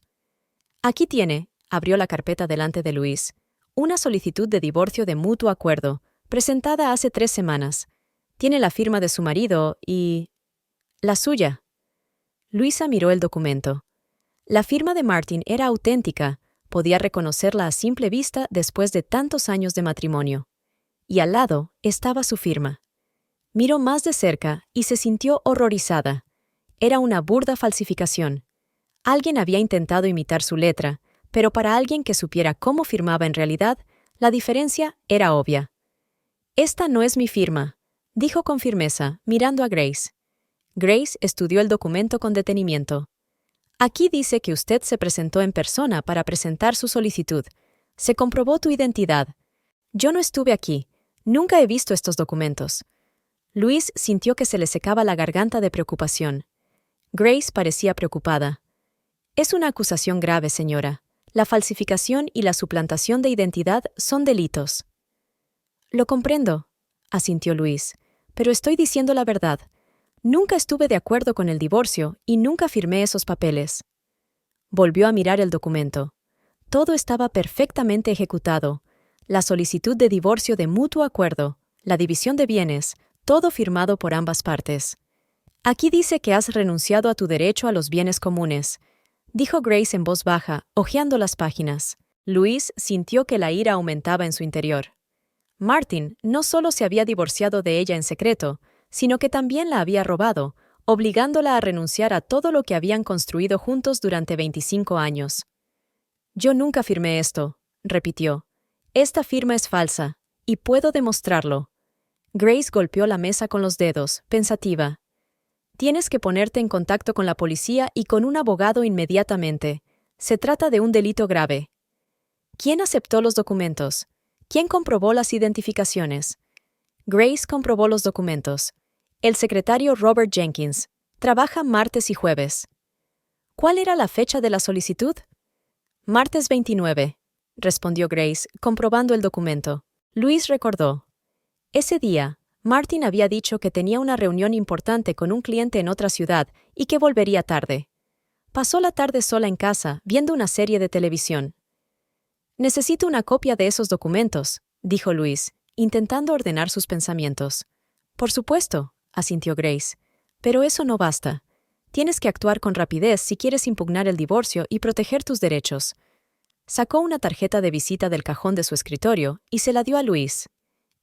S1: «Aquí tiene», abrió la carpeta delante de Luis, «una solicitud de divorcio de mutuo acuerdo, presentada hace 3 semanas. Tiene la firma de su marido y... la suya». Luisa miró el documento. La firma de Martin era auténtica, podía reconocerla a simple vista después de tantos años de matrimonio. Y al lado estaba su firma. Miró más de cerca y se sintió horrorizada. Era una burda falsificación. Alguien había intentado imitar su letra, pero para alguien que supiera cómo firmaba en realidad, la diferencia era obvia. «Esta no es mi firma», dijo con firmeza, mirando a Grace. Grace estudió el documento con detenimiento. «Aquí dice que usted se presentó en persona para presentar su solicitud. Se comprobó tu identidad. Yo no estuve aquí. Nunca he visto estos documentos». Luis sintió que se le secaba la garganta de preocupación. Grace parecía preocupada. «Es una acusación grave, señora. La falsificación y la suplantación de identidad son delitos». «Lo comprendo», asintió Luis, «pero estoy diciendo la verdad. Nunca estuve de acuerdo con el divorcio y nunca firmé esos papeles». Volvió a mirar el documento. Todo estaba perfectamente ejecutado. La solicitud de divorcio de mutuo acuerdo, la división de bienes, todo firmado por ambas partes. «Aquí dice que has renunciado a tu derecho a los bienes comunes», dijo Grace en voz baja, hojeando las páginas. Luis sintió que la ira aumentaba en su interior. Martin no solo se había divorciado de ella en secreto, sino que también la había robado, obligándola a renunciar a todo lo que habían construido juntos durante 25 años. «Yo nunca firmé esto», repitió. «Esta firma es falsa, y puedo demostrarlo». Grace golpeó la mesa con los dedos, pensativa. «Tienes que ponerte en contacto con la policía y con un abogado inmediatamente. Se trata de un delito grave». ¿Quién aceptó los documentos? ¿Quién comprobó las identificaciones? Grace comprobó los documentos. El secretario Robert Jenkins. Trabaja martes y jueves. ¿Cuál era la fecha de la solicitud? Martes 29. respondió Grace, comprobando el documento. Luis recordó. Ese día, Martin había dicho que tenía una reunión importante con un cliente en otra ciudad y que volvería tarde. Pasó la tarde sola en casa, viendo una serie de televisión. «Necesito una copia de esos documentos», dijo Luis, intentando ordenar sus pensamientos. «Por supuesto», asintió Grace, «pero eso no basta. Tienes que actuar con rapidez si quieres impugnar el divorcio y proteger tus derechos». Sacó una tarjeta de visita del cajón de su escritorio y se la dio a Luis.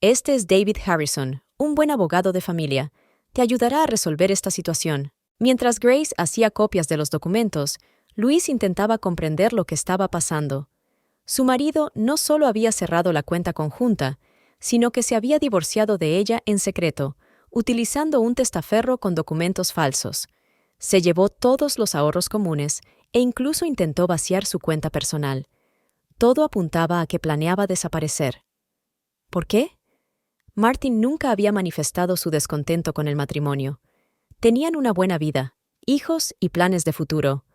S1: «Este es David Harrison, un buen abogado de familia. Te ayudará a resolver esta situación». Mientras Grace hacía copias de los documentos, Luis intentaba comprender lo que estaba pasando. Su marido no solo había cerrado la cuenta conjunta, sino que se había divorciado de ella en secreto, utilizando un testaferro con documentos falsos. Se llevó todos los ahorros comunes e incluso intentó vaciar su cuenta personal. Todo apuntaba a que planeaba desaparecer. ¿Por qué? Martin nunca había manifestado su descontento con el matrimonio. Tenían una buena vida, hijos y planes de futuro.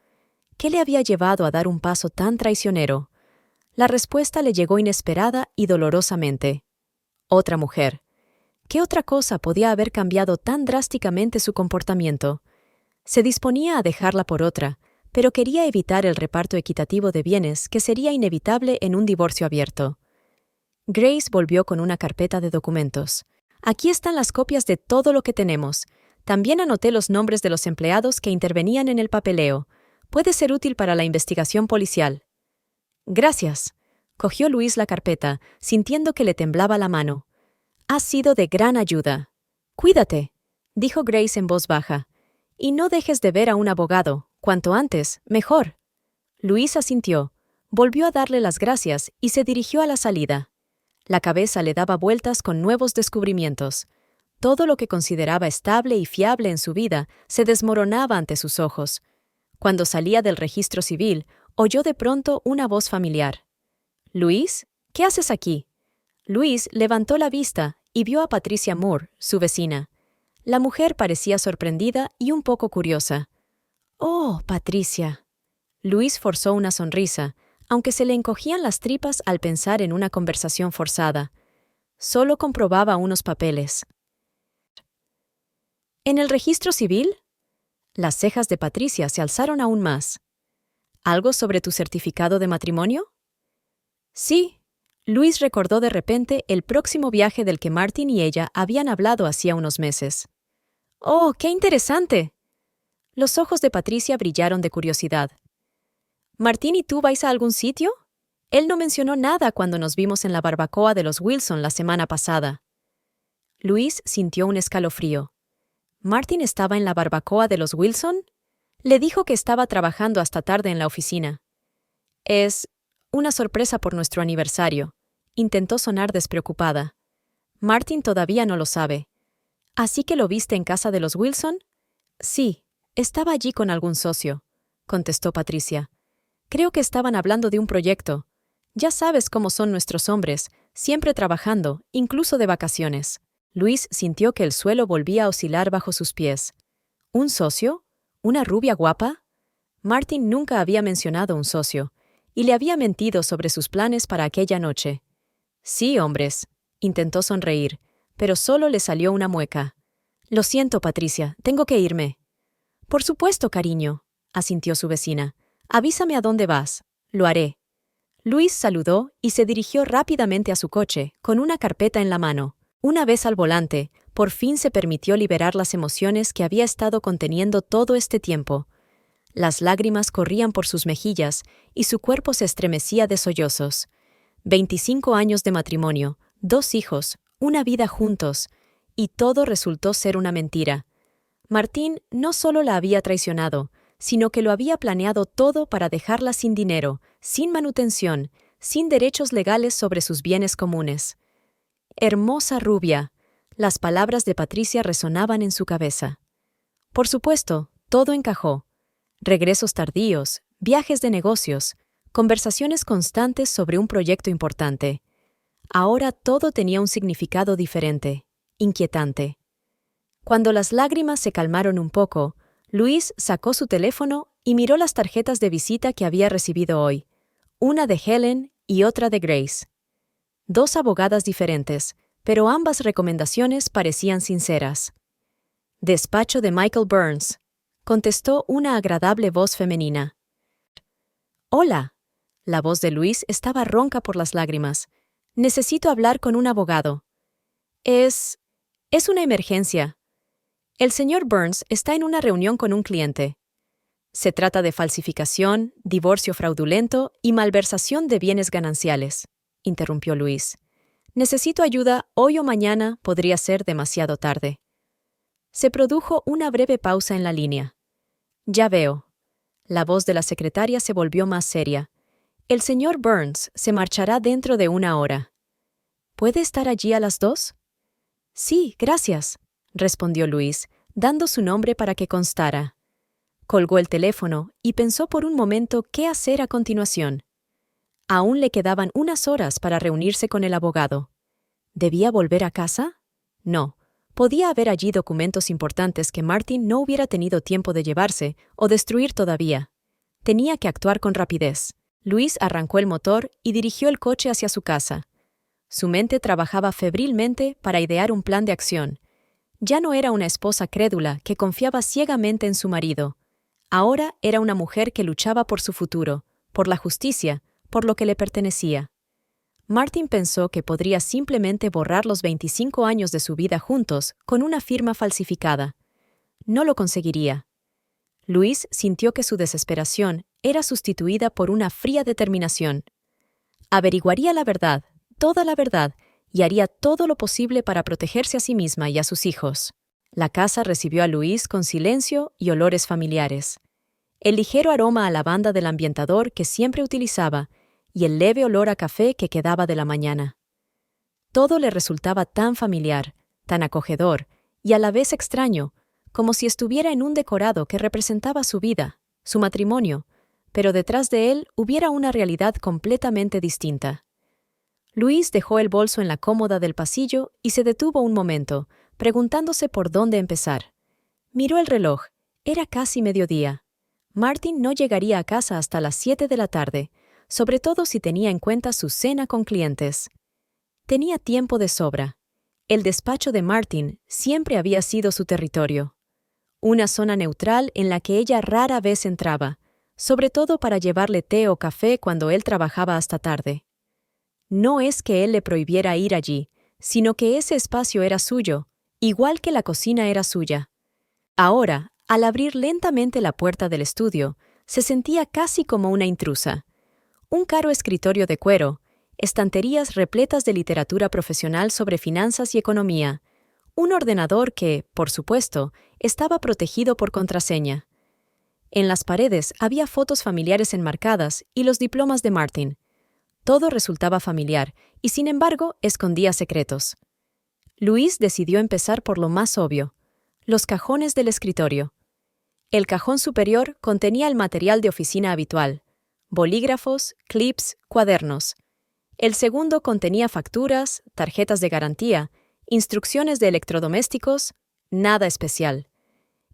S1: ¿Qué le había llevado a dar un paso tan traicionero? La respuesta le llegó inesperada y dolorosamente. Otra mujer. ¿Qué otra cosa podía haber cambiado tan drásticamente su comportamiento? Se disponía a dejarla por otra, pero quería evitar el reparto equitativo de bienes que sería inevitable en un divorcio abierto. Grace volvió con una carpeta de documentos. «Aquí están las copias de todo lo que tenemos. También anoté los nombres de los empleados que intervenían en el papeleo. Puede ser útil para la investigación policial». «Gracias». Cogió Luis la carpeta, sintiendo que le temblaba la mano. «Has sido de gran ayuda». «Cuídate», dijo Grace en voz baja. «Y no dejes de ver a un abogado. Cuanto antes, mejor». Luis asintió, volvió a darle las gracias y se dirigió a la salida. La cabeza le daba vueltas con nuevos descubrimientos. Todo lo que consideraba estable y fiable en su vida se desmoronaba ante sus ojos. Cuando salía del registro civil, oyó de pronto una voz familiar. «Luis, ¿qué haces aquí?» Luis levantó la vista y vio a Patricia Moore, su vecina. La mujer parecía sorprendida y un poco curiosa. «Oh, Patricia». Luis forzó una sonrisa, aunque se le encogían las tripas al pensar en una conversación forzada. Solo comprobaba unos papeles. ¿En el registro civil? Las cejas de Patricia se alzaron aún más. ¿Algo sobre tu certificado de matrimonio? Sí. Luis recordó de repente el próximo viaje del que Martin y ella habían hablado hacía unos meses. ¡Oh, qué interesante! Los ojos de Patricia brillaron de curiosidad. ¿Martin y tú vais a algún sitio? Él no mencionó nada cuando nos vimos en la barbacoa de los Wilson la semana pasada. Luis sintió un escalofrío. ¿Martin estaba en la barbacoa de los Wilson? Le dijo que estaba trabajando hasta tarde en la oficina. Es una sorpresa por nuestro aniversario. Intentó sonar despreocupada. Martin todavía no lo sabe. ¿Así que lo viste en casa de los Wilson? Sí, estaba allí con algún socio, contestó Patricia. Creo que estaban hablando de un proyecto. Ya sabes cómo son nuestros hombres, siempre trabajando, incluso de vacaciones. Luis sintió que el suelo volvía a oscilar bajo sus pies. ¿Un socio? ¿Una rubia guapa? Martin nunca había mencionado un socio, y le había mentido sobre sus planes para aquella noche. Sí, hombres, intentó sonreír, pero solo le salió una mueca. Lo siento, Patricia, tengo que irme. Por supuesto, cariño, asintió su vecina. Avísame a dónde vas. Lo haré. Luis saludó y se dirigió rápidamente a su coche, con una carpeta en la mano. Una vez al volante, por fin se permitió liberar las emociones que había estado conteniendo todo este tiempo. Las lágrimas corrían por sus mejillas y su cuerpo se estremecía de sollozos. 25 años de matrimonio, 2 hijos, una vida juntos, y todo resultó ser una mentira. Martín no solo la había traicionado, sino que lo había planeado todo para dejarla sin dinero, sin manutención, sin derechos legales sobre sus bienes comunes. Hermosa rubia. Las palabras de Patricia resonaban en su cabeza. Por supuesto, todo encajó. Regresos tardíos, viajes de negocios, conversaciones constantes sobre un proyecto importante. Ahora todo tenía un significado diferente, inquietante. Cuando las lágrimas se calmaron un poco, Luis sacó su teléfono y miró las tarjetas de visita que había recibido hoy, una de Helen y otra de Grace. Dos abogadas diferentes, pero ambas recomendaciones parecían sinceras. «Despacho de Michael Burns», contestó una agradable voz femenina. «Hola». La voz de Luis estaba ronca por las lágrimas. «Necesito hablar con un abogado». Es una emergencia. El señor Burns está en una reunión con un cliente. Se trata de falsificación, divorcio fraudulento y malversación de bienes gananciales», interrumpió Luis. «Necesito ayuda hoy o mañana, podría ser demasiado tarde». Se produjo una breve pausa en la línea. «Ya veo». La voz de la secretaria se volvió más seria. «El señor Burns se marchará dentro de 1 hora. ¿Puede estar allí a las 2? «Sí, gracias», respondió Luis, dando su nombre para que constara. Colgó el teléfono y pensó por un momento qué hacer a continuación. Aún le quedaban unas horas para reunirse con el abogado. ¿Debía volver a casa? No. Podía haber allí documentos importantes que Martin no hubiera tenido tiempo de llevarse o destruir todavía. Tenía que actuar con rapidez. Luis arrancó el motor y dirigió el coche hacia su casa. Su mente trabajaba febrilmente para idear un plan de acción. Ya no era una esposa crédula que confiaba ciegamente en su marido. Ahora era una mujer que luchaba por su futuro, por la justicia, por lo que le pertenecía. Martin pensó que podría simplemente borrar los 25 años de su vida juntos con una firma falsificada. No lo conseguiría. Luis sintió que su desesperación era sustituida por una fría determinación. Averiguaría la verdad, toda la verdad, y haría todo lo posible para protegerse a sí misma y a sus hijos. La casa recibió a Luis con silencio y olores familiares. El ligero aroma a lavanda del ambientador que siempre utilizaba y el leve olor a café que quedaba de la mañana. Todo le resultaba tan familiar, tan acogedor y a la vez extraño, como si estuviera en un decorado que representaba su vida, su matrimonio, pero detrás de él hubiera una realidad completamente distinta. Luis dejó el bolso en la cómoda del pasillo y se detuvo un momento, preguntándose por dónde empezar. Miró el reloj. Era casi mediodía. Martin no llegaría a casa hasta las 7 de la tarde, sobre todo si tenía en cuenta su cena con clientes. Tenía tiempo de sobra. El despacho de Martin siempre había sido su territorio. Una zona neutral en la que ella rara vez entraba, sobre todo para llevarle té o café cuando él trabajaba hasta tarde. No es que él le prohibiera ir allí, sino que ese espacio era suyo, igual que la cocina era suya. Ahora, al abrir lentamente la puerta del estudio, se sentía casi como una intrusa. Un caro escritorio de cuero, estanterías repletas de literatura profesional sobre finanzas y economía, un ordenador que, por supuesto, estaba protegido por contraseña. En las paredes había fotos familiares enmarcadas y los diplomas de Martin. Todo resultaba familiar y, sin embargo, escondía secretos. Luis decidió empezar por lo más obvio: los cajones del escritorio. El cajón superior contenía el material de oficina habitual: bolígrafos, clips, cuadernos. El segundo contenía facturas, tarjetas de garantía, instrucciones de electrodomésticos, nada especial.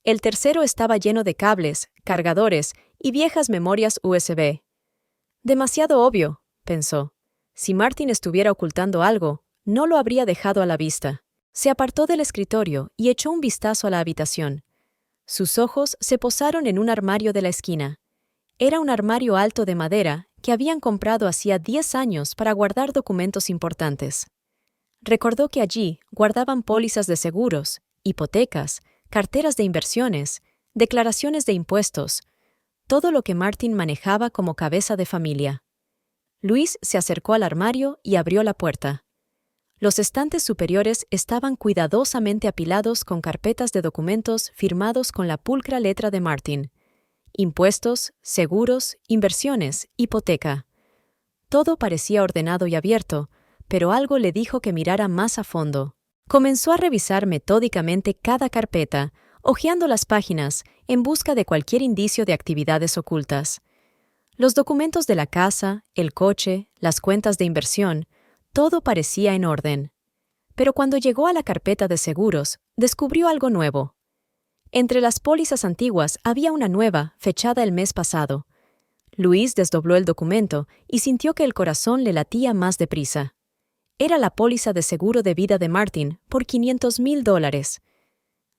S1: El tercero estaba lleno de cables, cargadores y viejas memorias USB. Demasiado obvio, pensó. Si Martin estuviera ocultando algo, no lo habría dejado a la vista. Se apartó del escritorio y echó un vistazo a la habitación. Sus ojos se posaron en un armario de la esquina. Era un armario alto de madera que habían comprado hacía 10 años para guardar documentos importantes. Recordó que allí guardaban pólizas de seguros, hipotecas, carteras de inversiones, declaraciones de impuestos, todo lo que Martin manejaba como cabeza de familia. Luis se acercó al armario y abrió la puerta. Los estantes superiores estaban cuidadosamente apilados con carpetas de documentos firmados con la pulcra letra de Martin. Impuestos, seguros, inversiones, hipoteca. Todo parecía ordenado y abierto, pero algo le dijo que mirara más a fondo. Comenzó a revisar metódicamente cada carpeta, hojeando las páginas en busca de cualquier indicio de actividades ocultas. Los documentos de la casa, el coche, las cuentas de inversión, todo parecía en orden. Pero cuando llegó a la carpeta de seguros, descubrió algo nuevo. Entre las pólizas antiguas había una nueva, fechada el mes pasado. Luis desdobló el documento y sintió que el corazón le latía más deprisa. Era la póliza de seguro de vida de Martin por $500,000.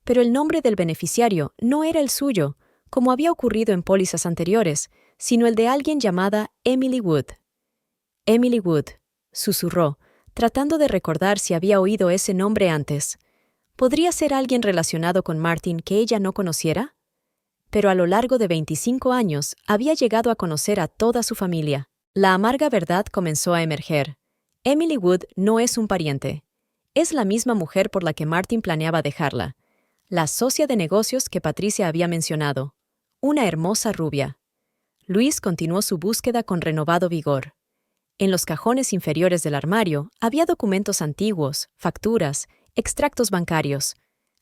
S1: Pero el nombre del beneficiario no era el suyo, como había ocurrido en pólizas anteriores, sino el de alguien llamada Emily Wood. Emily Wood, susurró, tratando de recordar si había oído ese nombre antes. ¿Podría ser alguien relacionado con Martin que ella no conociera? Pero a lo largo de 25 años había llegado a conocer a toda su familia. La amarga verdad comenzó a emerger. Emily Wood no es un pariente. Es la misma mujer por la que Martin planeaba dejarla. La socia de negocios que Patricia había mencionado. Una hermosa rubia. Luis continuó su búsqueda con renovado vigor. En los cajones inferiores del armario había documentos antiguos, facturas, extractos bancarios.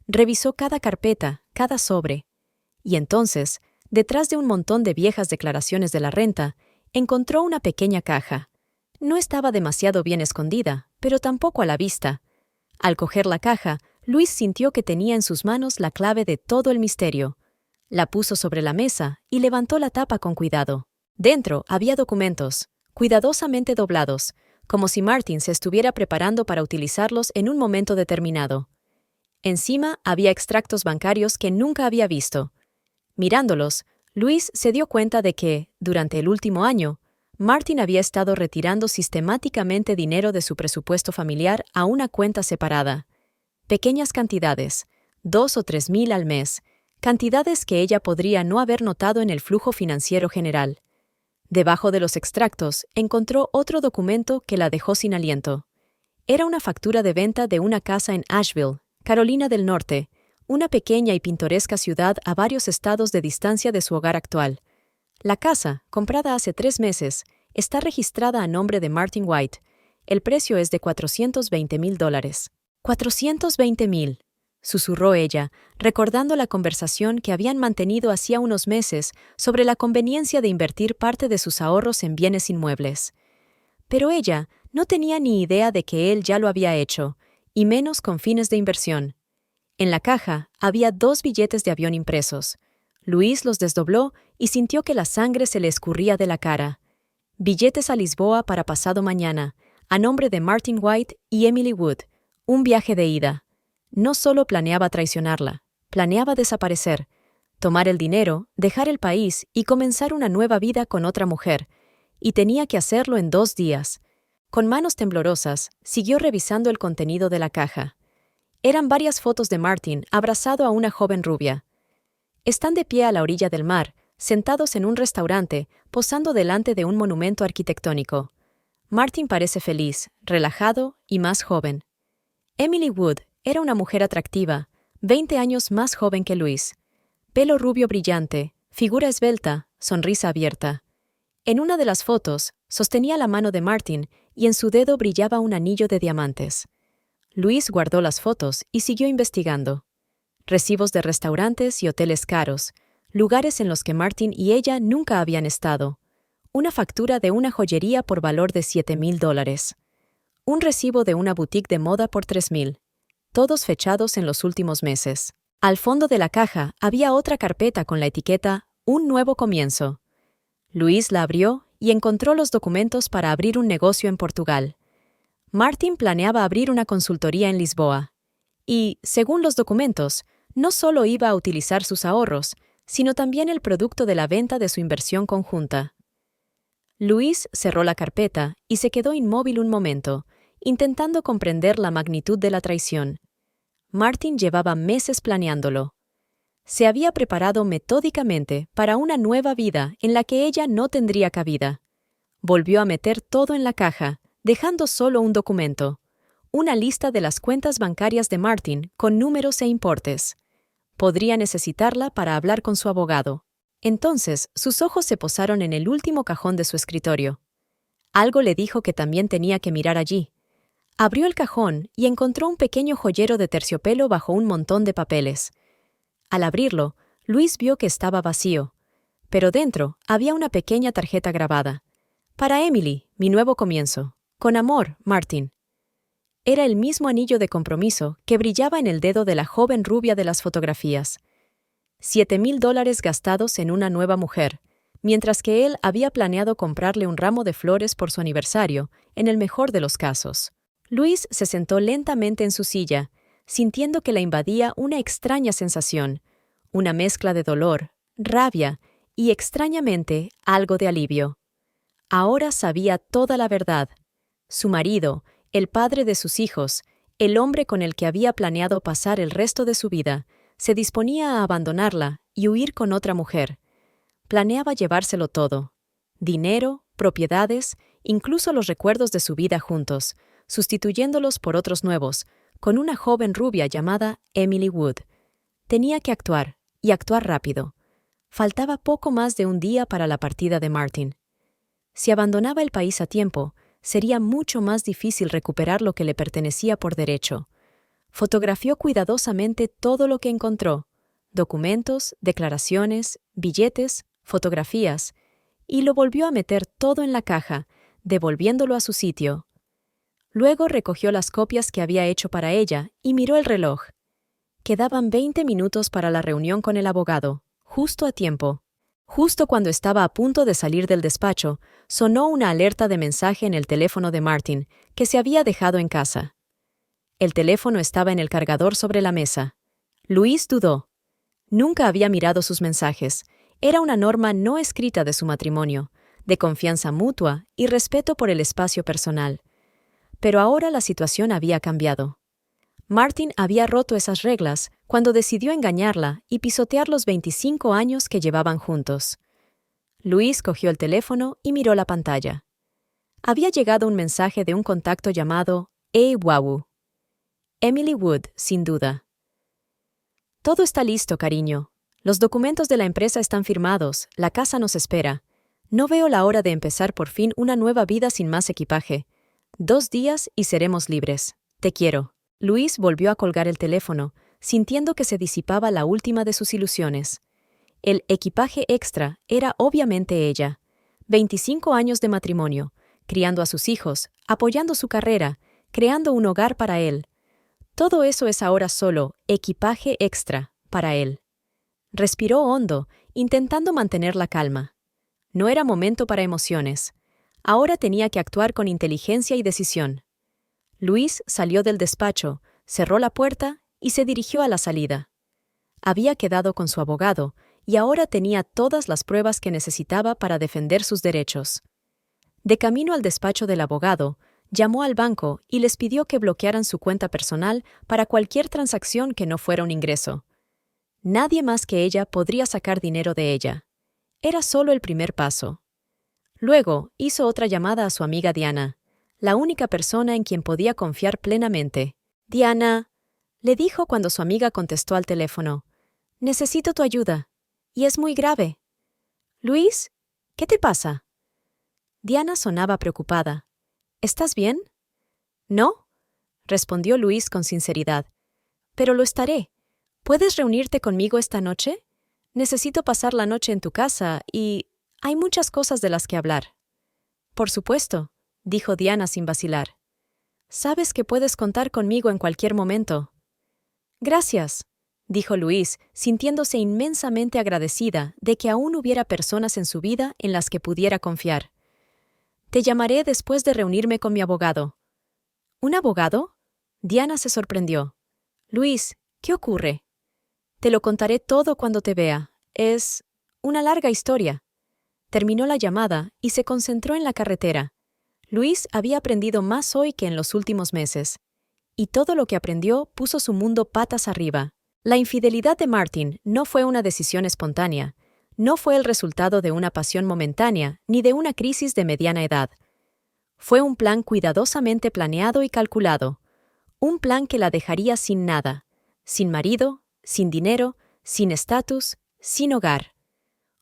S1: Revisó cada carpeta, cada sobre. Y entonces, detrás de un montón de viejas declaraciones de la renta, encontró una pequeña caja. No estaba demasiado bien escondida, pero tampoco a la vista. Al coger la caja, Luis sintió que tenía en sus manos la clave de todo el misterio. La puso sobre la mesa y levantó la tapa con cuidado. Dentro había documentos, cuidadosamente doblados, como si Martin se estuviera preparando para utilizarlos en un momento determinado. Encima había extractos bancarios que nunca había visto. Mirándolos, Luis se dio cuenta de que, durante el último año, Martin había estado retirando sistemáticamente dinero de su presupuesto familiar a una cuenta separada. Pequeñas cantidades, 2 o 3 mil al mes, cantidades que ella podría no haber notado en el flujo financiero general. Debajo de los extractos encontró otro documento que la dejó sin aliento. Era una factura de venta de una casa en Asheville, Carolina del Norte, una pequeña y pintoresca ciudad a varios estados de distancia de su hogar actual. La casa, comprada hace 3 meses, está registrada a nombre de Martin White. El precio es de $420,000. $420,000, susurró ella, recordando la conversación que habían mantenido hacía unos meses sobre la conveniencia de invertir parte de sus ahorros en bienes inmuebles. Pero ella no tenía ni idea de que él ya lo había hecho, y menos con fines de inversión. En la caja había 2 billetes de avión impresos. Luis los desdobló y sintió que la sangre se le escurría de la cara. Billetes a Lisboa para pasado mañana, a nombre de Martin White y Emily Wood. Un viaje de ida. No solo planeaba traicionarla, planeaba desaparecer, tomar el dinero, dejar el país y comenzar una nueva vida con otra mujer. Y tenía que hacerlo en 2 días. Con manos temblorosas, siguió revisando el contenido de la caja. Eran varias fotos de Martin abrazado a una joven rubia. Están de pie a la orilla del mar, sentados en un restaurante, posando delante de un monumento arquitectónico. Martin parece feliz, relajado y más joven. Emily Wood era una mujer atractiva, 20 años más joven que Luis. Pelo rubio brillante, figura esbelta, sonrisa abierta. En una de las fotos, sostenía la mano de Martin y en su dedo brillaba un anillo de diamantes. Luis guardó las fotos y siguió investigando. Recibos de restaurantes y hoteles caros, lugares en los que Martin y ella nunca habían estado. Una factura de una joyería por valor de $7,000. Un recibo de una boutique de moda por $3,000. Todos fechados en los últimos meses. Al fondo de la caja había otra carpeta con la etiqueta «Un nuevo comienzo». Luis la abrió y encontró los documentos para abrir un negocio en Portugal. Martin planeaba abrir una consultoría en Lisboa. Y, según los documentos, no solo iba a utilizar sus ahorros, sino también el producto de la venta de su inversión conjunta. Luis cerró la carpeta y se quedó inmóvil un momento, intentando comprender la magnitud de la traición. Martin llevaba meses planeándolo. Se había preparado metódicamente para una nueva vida en la que ella no tendría cabida. Volvió a meter todo en la caja, dejando solo un documento. Una lista de las cuentas bancarias de Martin con números e importes. Podría necesitarla para hablar con su abogado. Entonces, sus ojos se posaron en el último cajón de su escritorio. Algo le dijo que también tenía que mirar allí. Abrió el cajón y encontró un pequeño joyero de terciopelo bajo un montón de papeles. Al abrirlo, Luis vio que estaba vacío, pero dentro había una pequeña tarjeta grabada. Para Emily, mi nuevo comienzo. Con amor, Martin. Era el mismo anillo de compromiso que brillaba en el dedo de la joven rubia de las fotografías. $7,000 gastados en una nueva mujer, mientras que él había planeado comprarle un ramo de flores por su aniversario, en el mejor de los casos. Luis se sentó lentamente en su silla, sintiendo que la invadía una extraña sensación, una mezcla de dolor, rabia y, extrañamente, algo de alivio. Ahora sabía toda la verdad. Su marido, el padre de sus hijos, el hombre con el que había planeado pasar el resto de su vida, se disponía a abandonarla y huir con otra mujer. Planeaba llevárselo todo: dinero, propiedades, incluso los recuerdos de su vida juntos, sustituyéndolos por otros nuevos, con una joven rubia llamada Emily Wood. Tenía que actuar, y actuar rápido. Faltaba poco más de un día para la partida de Martin. Si abandonaba el país a tiempo, sería mucho más difícil recuperar lo que le pertenecía por derecho. Fotografió cuidadosamente todo lo que encontró: documentos, declaraciones, billetes, fotografías, y lo volvió a meter todo en la caja, devolviéndolo a su sitio. Luego recogió las copias que había hecho para ella y miró el reloj. Quedaban 20 minutos para la reunión con el abogado, justo a tiempo. Justo cuando estaba a punto de salir del despacho, sonó una alerta de mensaje en el teléfono de Martin, que se había dejado en casa. El teléfono estaba en el cargador sobre la mesa. Luis dudó. Nunca había mirado sus mensajes. Era una norma no escrita de su matrimonio, de confianza mutua y respeto por el espacio personal. Pero ahora la situación había cambiado. Martin había roto esas reglas cuando decidió engañarla y pisotear los 25 años que llevaban juntos. Luis cogió el teléfono y miró la pantalla. Había llegado un mensaje de un contacto llamado Wawu. Emily Wood, sin duda. Todo está listo, cariño. Los documentos de la empresa están firmados, la casa nos espera. No veo la hora de empezar por fin una nueva vida sin más equipaje. 2 días y seremos libres. Te quiero. Luis volvió a colgar el teléfono, sintiendo que se disipaba la última de sus ilusiones. El equipaje extra era obviamente ella. 25 años de matrimonio, criando a sus hijos, apoyando su carrera, creando un hogar para él. Todo eso es ahora solo equipaje extra para él. Respiró hondo, intentando mantener la calma. No era momento para emociones. Ahora tenía que actuar con inteligencia y decisión. Luis salió del despacho, cerró la puerta y se dirigió a la salida. Había quedado con su abogado y ahora tenía todas las pruebas que necesitaba para defender sus derechos. De camino al despacho del abogado, llamó al banco y les pidió que bloquearan su cuenta personal para cualquier transacción que no fuera un ingreso. Nadie más que ella podría sacar dinero de ella. Era solo el primer paso. Luego hizo otra llamada a su amiga Diana, la única persona en quien podía confiar plenamente. «Diana», le dijo cuando su amiga contestó al teléfono, «necesito tu ayuda. Y es muy grave». «Luis, ¿qué te pasa?» Diana sonaba preocupada. «¿Estás bien?» «No», respondió Luis con sinceridad. «Pero lo estaré. ¿Puedes reunirte conmigo esta noche? Necesito pasar la noche en tu casa y hay muchas cosas de las que hablar». «Por supuesto», dijo Diana sin vacilar. «Sabes que puedes contar conmigo en cualquier momento». «Gracias», dijo Luis, sintiéndose inmensamente agradecida de que aún hubiera personas en su vida en las que pudiera confiar. «Te llamaré después de reunirme con mi abogado». «¿Un abogado?» Diana se sorprendió. «Luis, ¿qué ocurre?» «Te lo contaré todo cuando te vea. Es una larga historia». Terminó la llamada y se concentró en la carretera. Luis había aprendido más hoy que en los últimos meses. Y todo lo que aprendió puso su mundo patas arriba. La infidelidad de Martin no fue una decisión espontánea. No fue el resultado de una pasión momentánea ni de una crisis de mediana edad. Fue un plan cuidadosamente planeado y calculado. Un plan que la dejaría sin nada. Sin marido, sin dinero, sin estatus, sin hogar.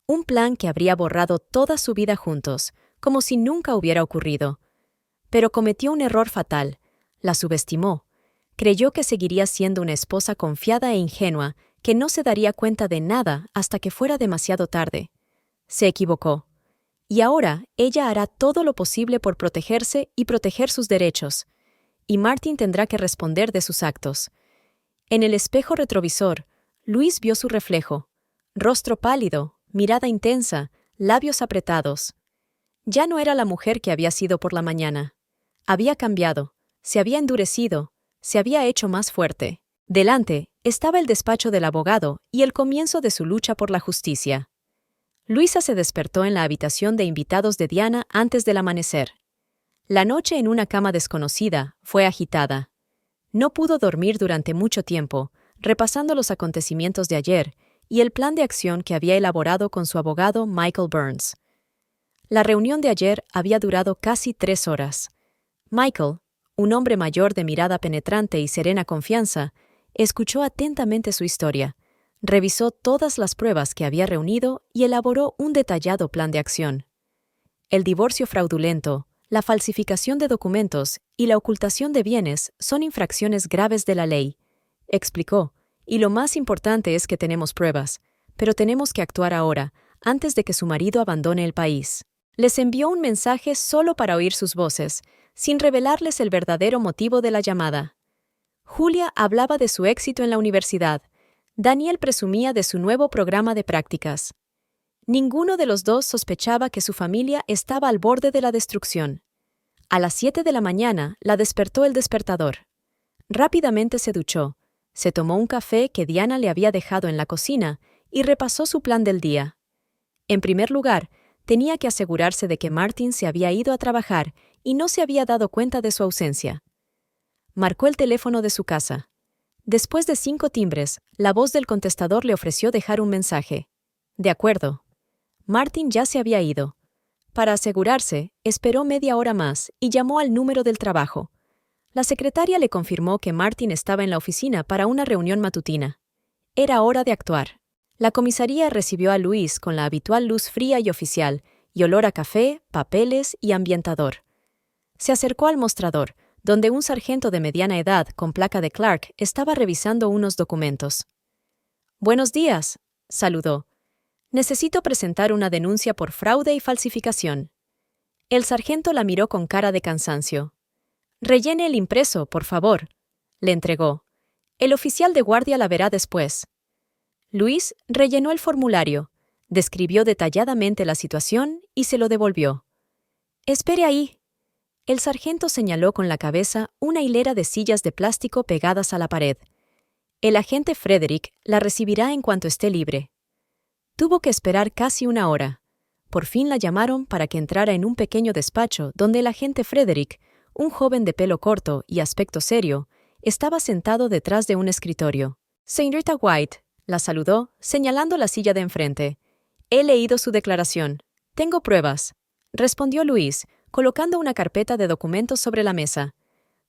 S1: Un plan que habría borrado toda su vida juntos, como si nunca hubiera ocurrido. Pero cometió un error fatal. La subestimó. Creyó que seguiría siendo una esposa confiada e ingenua, que no se daría cuenta de nada hasta que fuera demasiado tarde. Se equivocó. Y ahora ella hará todo lo posible por protegerse y proteger sus derechos. Y Martin tendrá que responder de sus actos. En el espejo retrovisor, Luis vio su reflejo. Rostro pálido, mirada intensa, labios apretados. Ya no era la mujer que había sido por la mañana. Había cambiado, se había endurecido, se había hecho más fuerte. Delante estaba el despacho del abogado y el comienzo de su lucha por la justicia. Luisa se despertó en la habitación de invitados de Diana antes del amanecer. La noche en una cama desconocida fue agitada. No pudo dormir durante mucho tiempo, repasando los acontecimientos de ayer y el plan de acción que había elaborado con su abogado Michael Burns. La reunión de ayer había durado casi 3 horas. Michael, un hombre mayor de mirada penetrante y serena confianza, escuchó atentamente su historia, revisó todas las pruebas que había reunido y elaboró un detallado plan de acción. El divorcio fraudulento, la falsificación de documentos y la ocultación de bienes son infracciones graves de la ley, explicó, y lo más importante es que tenemos pruebas, pero tenemos que actuar ahora, antes de que su marido abandone el país. Les envió un mensaje solo para oír sus voces, sin revelarles el verdadero motivo de la llamada. Julia hablaba de su éxito en la universidad. Daniel presumía de su nuevo programa de prácticas. Ninguno de los dos sospechaba que su familia estaba al borde de la destrucción. A las 7 de la mañana la despertó el despertador. Rápidamente se duchó, se tomó un café que Diana le había dejado en la cocina y repasó su plan del día. En primer lugar, tenía que asegurarse de que Martin se había ido a trabajar y no se había dado cuenta de su ausencia. Marcó el teléfono de su casa. Después de 5 timbres, la voz del contestador le ofreció dejar un mensaje. De acuerdo. Martin ya se había ido. Para asegurarse, esperó media hora más y llamó al número del trabajo. La secretaria le confirmó que Martin estaba en la oficina para una reunión matutina. Era hora de actuar. La comisaría recibió a Luis con la habitual luz fría y oficial, y olor a café, papeles y ambientador. Se acercó al mostrador, donde un sargento de mediana edad con placa de Clark estaba revisando unos documentos. «Buenos días», saludó. «Necesito presentar una denuncia por fraude y falsificación». El sargento la miró con cara de cansancio. «Rellene el impreso, por favor», le entregó. «El oficial de guardia la verá después». Luis rellenó el formulario, describió detalladamente la situación y se lo devolvió. «Espere ahí». El sargento señaló con la cabeza una hilera de sillas de plástico pegadas a la pared. El agente Frederick la recibirá en cuanto esté libre. Tuvo que esperar casi 1 hora. Por fin la llamaron para que entrara en un pequeño despacho donde el agente Frederick, un joven de pelo corto y aspecto serio, estaba sentado detrás de un escritorio. «Señorita White», la saludó, señalando la silla de enfrente. «He leído su declaración. Tengo pruebas», respondió Luis, colocando una carpeta de documentos sobre la mesa.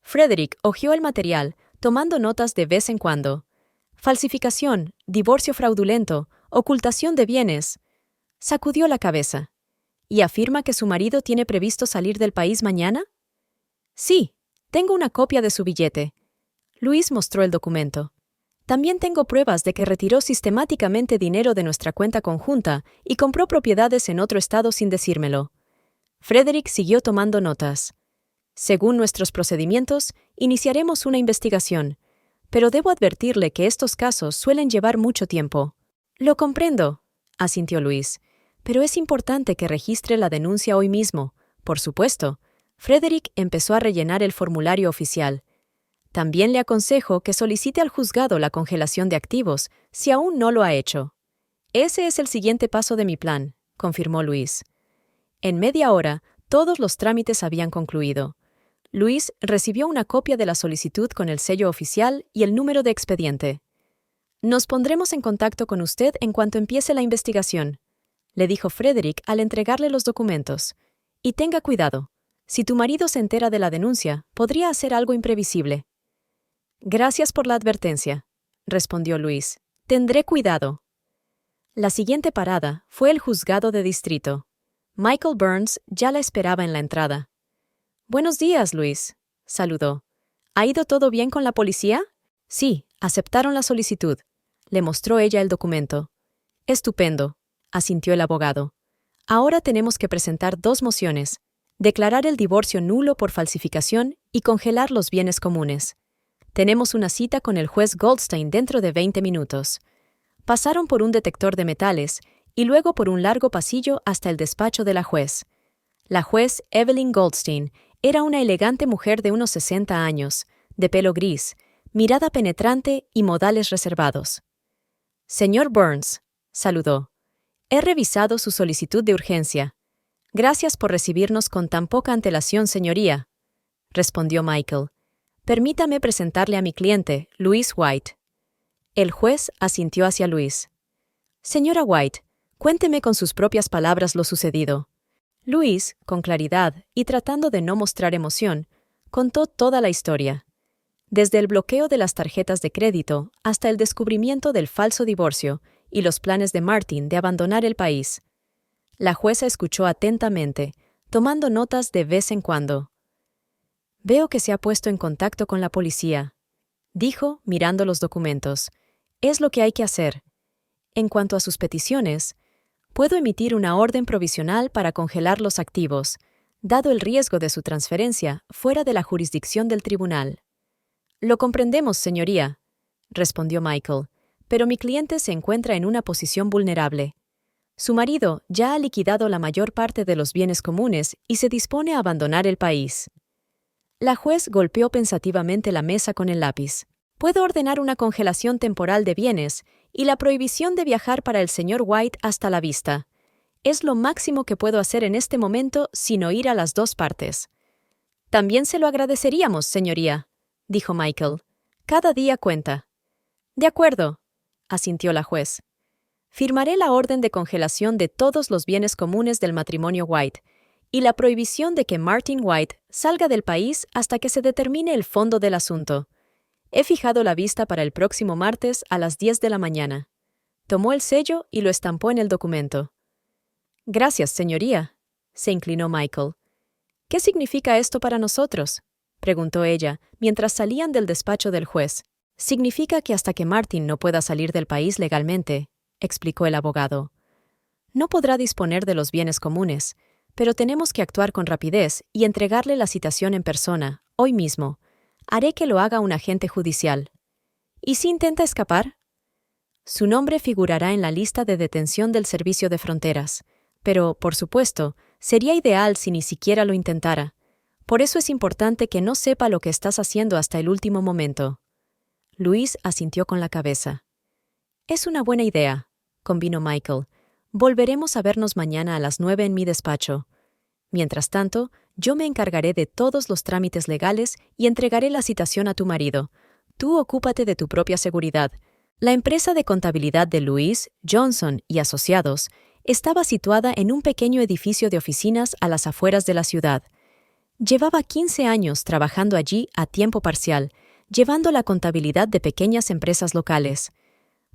S1: Frederick hojeó el material, tomando notas de vez en cuando. «Falsificación, divorcio fraudulento, ocultación de bienes». Sacudió la cabeza. «¿Y afirma que su marido tiene previsto salir del país mañana?» «Sí, tengo una copia de su billete». Luis mostró el documento. «También tengo pruebas de que retiró sistemáticamente dinero de nuestra cuenta conjunta y compró propiedades en otro estado sin decírmelo». Frederick siguió tomando notas. «Según nuestros procedimientos, iniciaremos una investigación, pero debo advertirle que estos casos suelen llevar mucho tiempo». «Lo comprendo», asintió Luis, «pero es importante que registre la denuncia hoy mismo, por supuesto». Frederick empezó a rellenar el formulario oficial. «También le aconsejo que solicite al juzgado la congelación de activos, si aún no lo ha hecho». «Ese es el siguiente paso de mi plan», confirmó Luis. En media hora, todos los trámites habían concluido. Luis recibió una copia de la solicitud con el sello oficial y el número de expediente. «Nos pondremos en contacto con usted en cuanto empiece la investigación», le dijo Frederick al entregarle los documentos. «Y tenga cuidado. Si tu marido se entera de la denuncia, podría hacer algo imprevisible». «Gracias por la advertencia», respondió Luis. «Tendré cuidado». La siguiente parada fue el juzgado de distrito. Michael Burns ya la esperaba en la entrada. «Buenos días, Luis», saludó. «¿Ha ido todo bien con la policía?» «Sí, aceptaron la solicitud», le mostró ella el documento. «Estupendo», asintió el abogado. «Ahora tenemos que presentar 2 mociones: declarar el divorcio nulo por falsificación y congelar los bienes comunes. Tenemos una cita con el juez Goldstein dentro de 20 minutos». Pasaron por un detector de metales y luego por un largo pasillo hasta el despacho de la juez. La juez Evelyn Goldstein era una elegante mujer de unos 60 años, de pelo gris, mirada penetrante y modales reservados. «Señor Burns», saludó, «he revisado su solicitud de urgencia. Gracias por recibirnos con tan poca antelación, señoría», respondió Michael. «Permítame presentarle a mi cliente, Louise White». El juez asintió hacia Louise. «Señora White, cuénteme con sus propias palabras lo sucedido». Louise, con claridad y tratando de no mostrar emoción, contó toda la historia. Desde el bloqueo de las tarjetas de crédito hasta el descubrimiento del falso divorcio y los planes de Martin de abandonar el país. La jueza escuchó atentamente, tomando notas de vez en cuando. «Veo que se ha puesto en contacto con la policía», dijo, mirando los documentos. «Es lo que hay que hacer. En cuanto a sus peticiones, puedo emitir una orden provisional para congelar los activos, dado el riesgo de su transferencia fuera de la jurisdicción del tribunal». «Lo comprendemos, señoría», respondió Michael, «pero mi cliente se encuentra en una posición vulnerable. Su marido ya ha liquidado la mayor parte de los bienes comunes y se dispone a abandonar el país». La juez golpeó pensativamente la mesa con el lápiz. «Puedo ordenar una congelación temporal de bienes y la prohibición de viajar para el señor White hasta la vista. Es lo máximo que puedo hacer en este momento sin oír a las dos partes». «También se lo agradeceríamos, señoría», dijo Michael. «Cada día cuenta». «De acuerdo», asintió la juez. «Firmaré la orden de congelación de todos los bienes comunes del matrimonio White y la prohibición de que Martin White salga del país hasta que se determine el fondo del asunto. He fijado la vista para el próximo martes a las 10 de la mañana». Tomó el sello y lo estampó en el documento. «Gracias, señoría», se inclinó Michael. «¿Qué significa esto para nosotros?», preguntó ella, mientras salían del despacho del juez. «Significa que hasta que Martin no pueda salir del país legalmente», explicó el abogado, «no podrá disponer de los bienes comunes, pero tenemos que actuar con rapidez y entregarle la citación en persona, hoy mismo. Haré que lo haga un agente judicial». «¿Y si intenta escapar?». «Su nombre figurará en la lista de detención del Servicio de Fronteras, pero, por supuesto, sería ideal si ni siquiera lo intentara. Por eso es importante que no sepa lo que estás haciendo hasta el último momento». Louise asintió con la cabeza. «Es una buena idea», convino Michael. «Volveremos a vernos mañana a las 9 en mi despacho. Mientras tanto, yo me encargaré de todos los trámites legales y entregaré la citación a tu marido. Tú ocúpate de tu propia seguridad». La empresa de contabilidad de Louise, Johnson y Asociados estaba situada en un pequeño edificio de oficinas a las afueras de la ciudad. Llevaba 15 años trabajando allí a tiempo parcial, llevando la contabilidad de pequeñas empresas locales.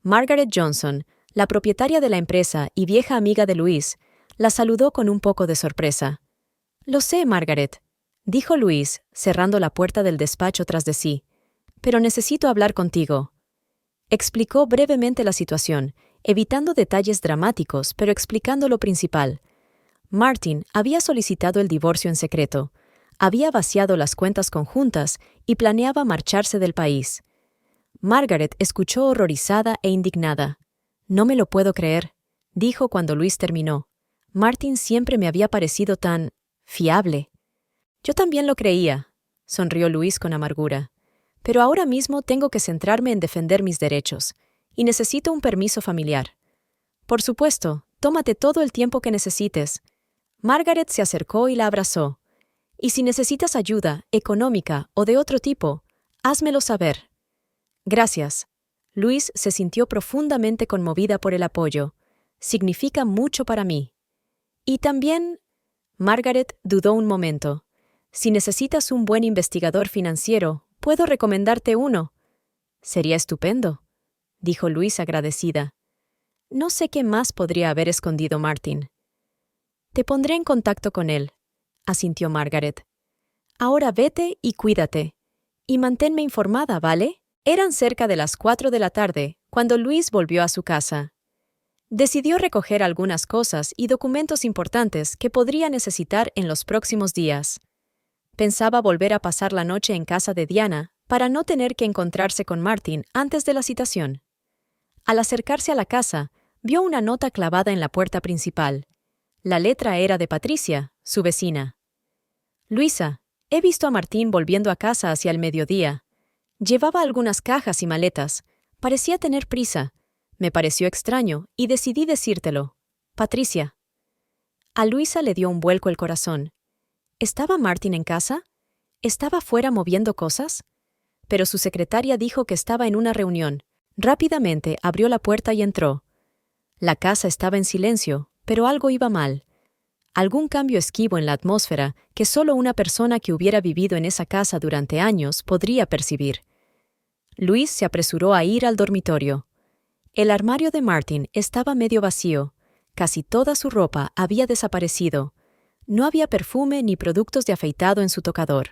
S1: Margaret Johnson, la propietaria de la empresa y vieja amiga de Louise, la saludó con un poco de sorpresa. «Lo sé, Margaret», dijo Louise, cerrando la puerta del despacho tras de sí, «pero necesito hablar contigo». Explicó brevemente la situación, evitando detalles dramáticos, pero explicando lo principal. Martin había solicitado el divorcio en secreto, había vaciado las cuentas conjuntas y planeaba marcharse del país. Margaret escuchó horrorizada e indignada. «No me lo puedo creer», dijo cuando Louise terminó. «Martin siempre me había parecido tan fiable». «Yo también lo creía», sonrió Louise con amargura. «Pero ahora mismo tengo que centrarme en defender mis derechos, y necesito un permiso familiar». «Por supuesto, tómate todo el tiempo que necesites». Margaret se acercó y la abrazó. «Y si necesitas ayuda, económica o de otro tipo, házmelo saber». «Gracias». Louise se sintió profundamente conmovida por el apoyo. «Significa mucho para mí». «Y también...». Margaret dudó un momento. «Si necesitas un buen investigador financiero, puedo recomendarte uno». «Sería estupendo», dijo Louise agradecida. «No sé qué más podría haber escondido Martin». «Te pondré en contacto con él», asintió Margaret. «Ahora vete y cuídate. Y manténme informada, ¿vale?». Eran cerca de las 4 de la tarde cuando Louise volvió a su casa. Decidió recoger algunas cosas y documentos importantes que podría necesitar en los próximos días. Pensaba volver a pasar la noche en casa de Diana para no tener que encontrarse con Martin antes de la citación. Al acercarse a la casa, vio una nota clavada en la puerta principal. La letra era de Patricia, su vecina. Luisa, he visto a Martín volviendo a casa hacia el mediodía. Llevaba algunas cajas y maletas. Parecía tener prisa. Me pareció extraño y decidí decírtelo. Patricia. A Luisa le dio un vuelco el corazón. ¿Estaba Martín en casa? ¿Estaba fuera moviendo cosas? Pero su secretaria dijo que estaba en una reunión. Rápidamente abrió la puerta y entró. La casa estaba en silencio, pero algo iba mal. Algún cambio esquivo en la atmósfera que solo una persona que hubiera vivido en esa casa durante años podría percibir. Luis se apresuró a ir al dormitorio. El armario de Martin estaba medio vacío. Casi toda su ropa había desaparecido. No había perfume ni productos de afeitado en su tocador.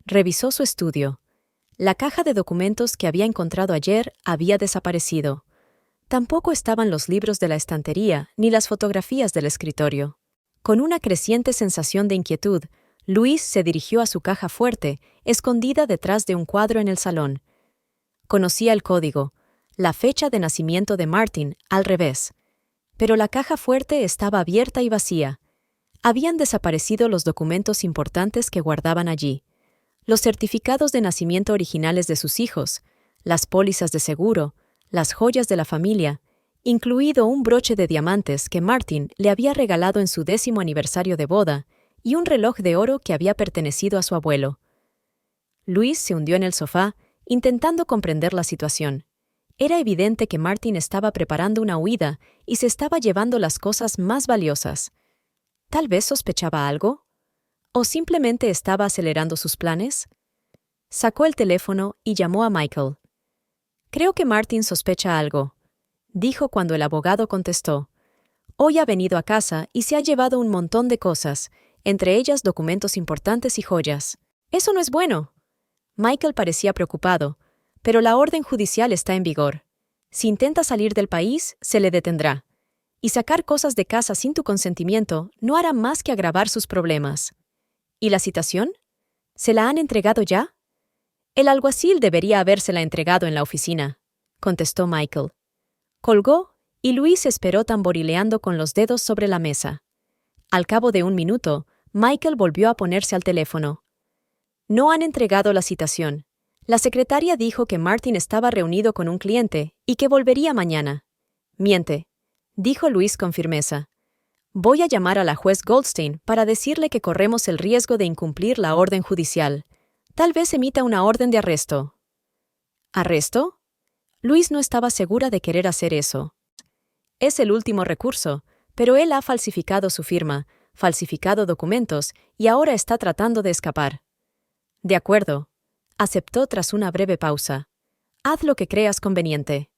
S1: Revisó su estudio. La caja de documentos que había encontrado ayer había desaparecido. Tampoco estaban los libros de la estantería ni las fotografías del escritorio. Con una creciente sensación de inquietud, Luis se dirigió a su caja fuerte, escondida detrás de un cuadro en el salón. Conocía el código, la fecha de nacimiento de Martin, al revés. Pero la caja fuerte estaba abierta y vacía. Habían desaparecido los documentos importantes que guardaban allí. Los certificados de nacimiento originales de sus hijos, las pólizas de seguro, las joyas de la familia, incluido un broche de diamantes que Martin le había regalado en su 10º aniversario de boda, y un reloj de oro que había pertenecido a su abuelo. Luis se hundió en el sofá, intentando comprender la situación. Era evidente que Martin estaba preparando una huida y se estaba llevando las cosas más valiosas. ¿Tal vez sospechaba algo? ¿O simplemente estaba acelerando sus planes? Sacó el teléfono y llamó a Michael. «Creo que Martin sospecha algo», dijo cuando el abogado contestó. «Hoy ha venido a casa y se ha llevado un montón de cosas, entre ellas documentos importantes y joyas. Eso no es bueno». Michael parecía preocupado, pero la orden judicial está en vigor. Si intenta salir del país, se le detendrá. Y sacar cosas de casa sin tu consentimiento no hará más que agravar sus problemas. ¿Y la citación? ¿Se la han entregado ya? El alguacil debería habérsela entregado en la oficina, contestó Michael. Colgó y Luis esperó tamborileando con los dedos sobre la mesa. Al cabo de un minuto, Michael volvió a ponerse al teléfono. No han entregado la citación. La secretaria dijo que Martin estaba reunido con un cliente y que volvería mañana. Miente, dijo Luis con firmeza. Voy a llamar a la juez Goldstein para decirle que corremos el riesgo de incumplir la orden judicial. Tal vez emita una orden de arresto. ¿Arresto? Luis no estaba segura de querer hacer eso. Es el último recurso, pero él ha falsificado su firma, falsificado documentos y ahora está tratando de escapar. De acuerdo, aceptó tras una breve pausa. Haz lo que creas conveniente.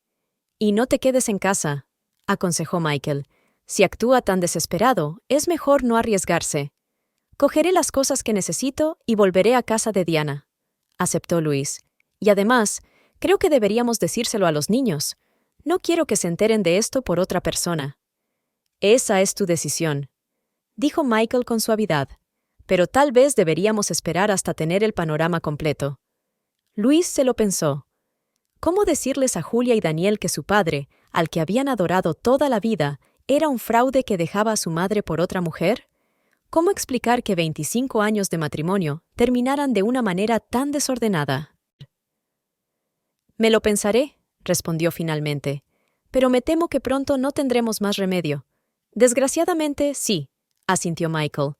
S1: Y no te quedes en casa, aconsejó Michael. Si actúa tan desesperado, es mejor no arriesgarse. Cogeré las cosas que necesito y volveré a casa de Diana, aceptó Luis. Y además, creo que deberíamos decírselo a los niños. No quiero que se enteren de esto por otra persona. Esa es tu decisión, dijo Michael con suavidad, pero tal vez deberíamos esperar hasta tener el panorama completo. Luis se lo pensó. ¿Cómo decirles a Julia y Daniel que su padre, al que habían adorado toda la vida, era un fraude que dejaba a su madre por otra mujer? ¿Cómo explicar que 25 años de matrimonio terminaran de una manera tan desordenada? Me lo pensaré, respondió finalmente, pero me temo que pronto no tendremos más remedio. Desgraciadamente, sí, asintió Michael,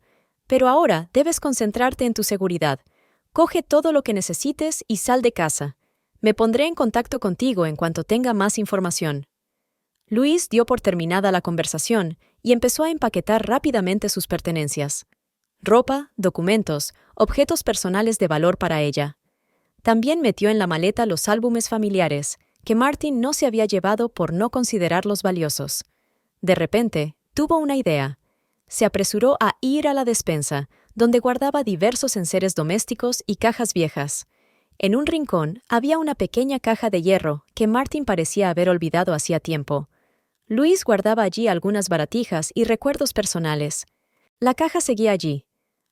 S1: pero ahora debes concentrarte en tu seguridad. Coge todo lo que necesites y sal de casa. Me pondré en contacto contigo en cuanto tenga más información. Luis dio por terminada la conversación y empezó a empaquetar rápidamente sus pertenencias. Ropa, documentos, objetos personales de valor para ella. También metió en la maleta los álbumes familiares, que Martin no se había llevado por no considerarlos valiosos. De repente, tuvo una idea. Se apresuró a ir a la despensa, donde guardaba diversos enseres domésticos y cajas viejas. En un rincón había una pequeña caja de hierro que Martin parecía haber olvidado hacía tiempo. Luis guardaba allí algunas baratijas y recuerdos personales. La caja seguía allí.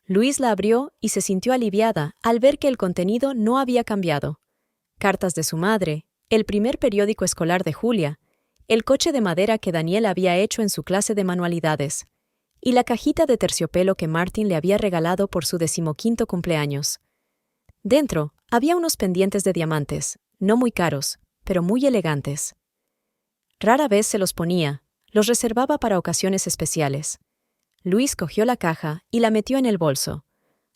S1: Luis la abrió y se sintió aliviada al ver que el contenido no había cambiado. Cartas de su madre, el primer periódico escolar de Julia, el coche de madera que Daniel había hecho en su clase de manualidades, y la cajita de terciopelo que Martin le había regalado por su 15º cumpleaños. Dentro había unos pendientes de diamantes, no muy caros, pero muy elegantes. Rara vez se los ponía, los reservaba para ocasiones especiales. Luis cogió la caja y la metió en el bolso.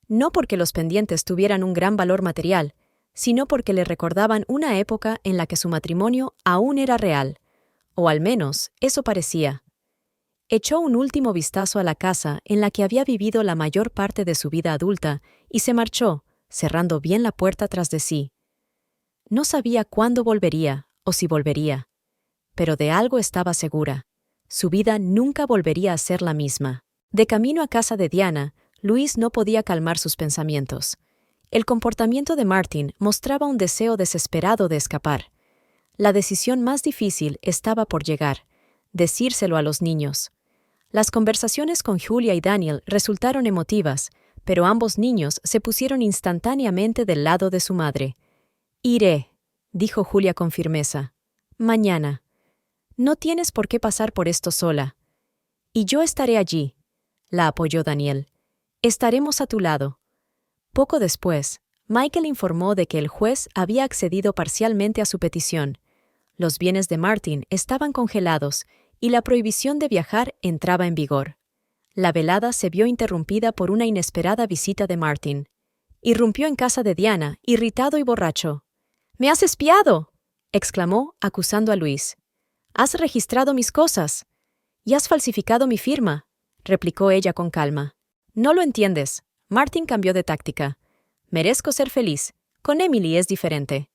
S1: No porque los pendientes tuvieran un gran valor material, sino porque le recordaban una época en la que su matrimonio aún era real, o al menos eso parecía. Echó un último vistazo a la casa en la que había vivido la mayor parte de su vida adulta y se marchó, cerrando bien la puerta tras de sí. No sabía cuándo volvería o si volvería, pero de algo estaba segura: su vida nunca volvería a ser la misma. De camino a casa de Diana, Luis no podía calmar sus pensamientos. El comportamiento de Martin mostraba un deseo desesperado de escapar. La decisión más difícil estaba por llegar: decírselo a los niños. Las conversaciones con Julia y Daniel resultaron emotivas, pero ambos niños se pusieron instantáneamente del lado de su madre. «Iré», dijo Julia con firmeza. «Mañana. No tienes por qué pasar por esto sola. Y yo estaré allí», la apoyó Daniel. «Estaremos a tu lado». Poco después, Michael informó de que el juez había accedido parcialmente a su petición. Los bienes de Martin estaban congelados y la prohibición de viajar entraba en vigor. La velada se vio interrumpida por una inesperada visita de Martin. Irrumpió en casa de Diana, irritado y borracho. «¡Me has espiado!», exclamó, acusando a Luis. «Has registrado mis cosas. Y has falsificado mi firma», replicó ella con calma. «No lo entiendes». Martin cambió de táctica. «Merezco ser feliz. Con Emily es diferente».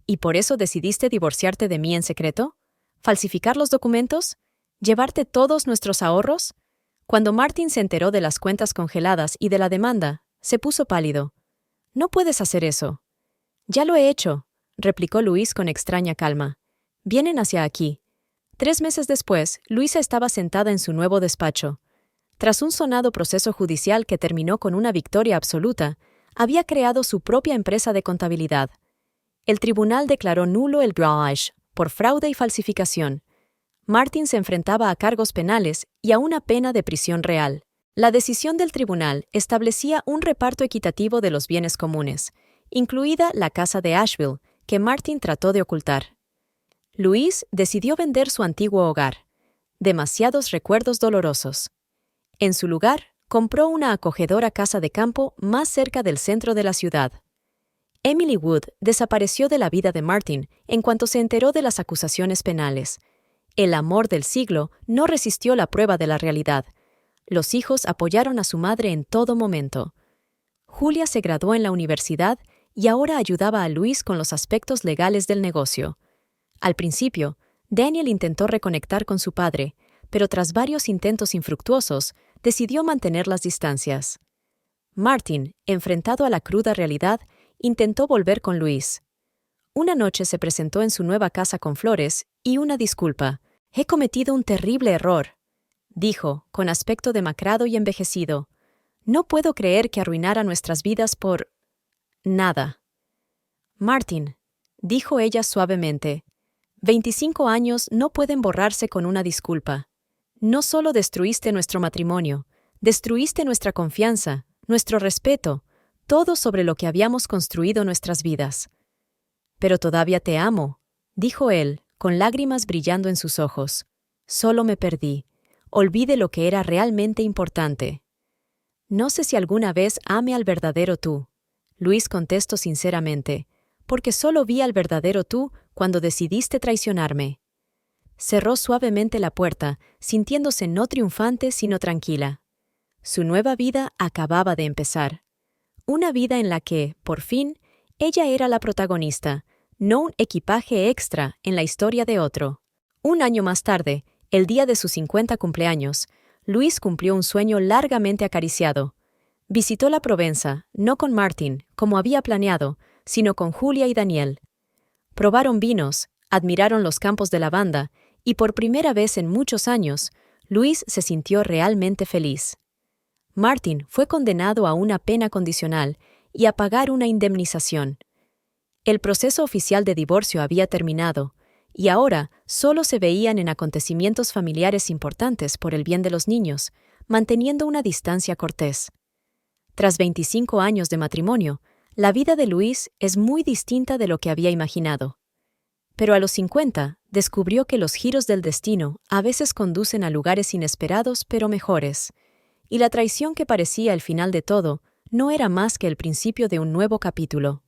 S1: «¿Y por eso decidiste divorciarte de mí en secreto? ¿Falsificar los documentos? ¿Llevarte todos nuestros ahorros?». Cuando Martin se enteró de las cuentas congeladas y de la demanda, se puso pálido. «No puedes hacer eso». «Ya lo he hecho», replicó Luis con extraña calma. «Vienen hacia aquí». 3 meses después, Luisa estaba sentada en su nuevo despacho. Tras un sonado proceso judicial que terminó con una victoria absoluta, había creado su propia empresa de contabilidad. El tribunal declaró nulo el garage por fraude y falsificación. Martin se enfrentaba a cargos penales y a una pena de prisión real. La decisión del tribunal establecía un reparto equitativo de los bienes comunes, incluida la casa de Asheville, que Martin trató de ocultar. Luis decidió vender su antiguo hogar. Demasiados recuerdos dolorosos. En su lugar, compró una acogedora casa de campo más cerca del centro de la ciudad. Emily Wood desapareció de la vida de Martin en cuanto se enteró de las acusaciones penales. El amor del siglo no resistió la prueba de la realidad. Los hijos apoyaron a su madre en todo momento. Julia se graduó en la universidad y ahora ayudaba a Luis con los aspectos legales del negocio. Al principio, Daniel intentó reconectar con su padre, pero tras varios intentos infructuosos, decidió mantener las distancias. Martin, enfrentado a la cruda realidad, intentó volver con Luis. Una noche se presentó en su nueva casa con flores y una disculpa. «He cometido un terrible error», dijo, con aspecto demacrado y envejecido. «No puedo creer que arruinara nuestras vidas por... nada». «Martin», dijo ella suavemente, 25 años no pueden borrarse con una disculpa. No solo destruiste nuestro matrimonio, destruiste nuestra confianza, nuestro respeto, todo sobre lo que habíamos construido nuestras vidas. «Pero todavía te amo», dijo él, con lágrimas brillando en sus ojos. «Solo me perdí. Olvide lo que era realmente importante». «No sé si alguna vez ame al verdadero tú», Luis contestó sinceramente, «porque solo vi al verdadero tú cuando decidiste traicionarme». Cerró suavemente la puerta, sintiéndose no triunfante sino tranquila. Su nueva vida acababa de empezar. Una vida en la que, por fin, ella era la protagonista, no un equipaje extra en la historia de otro. Un año más tarde, el día de sus 50 cumpleaños, Luis cumplió un sueño largamente acariciado. Visitó la Provenza, no con Martin, como había planeado, sino con Julia y Daniel. Probaron vinos, admiraron los campos de lavanda, y por primera vez en muchos años, Luis se sintió realmente feliz. Martin fue condenado a una pena condicional y a pagar una indemnización. El proceso oficial de divorcio había terminado, y ahora solo se veían en acontecimientos familiares importantes por el bien de los niños, manteniendo una distancia cortés. Tras 25 años de matrimonio, la vida de Luis es muy distinta de lo que había imaginado. Pero a los 50, descubrió que los giros del destino a veces conducen a lugares inesperados pero mejores, y la traición que parecía el final de todo no era más que el principio de un nuevo capítulo.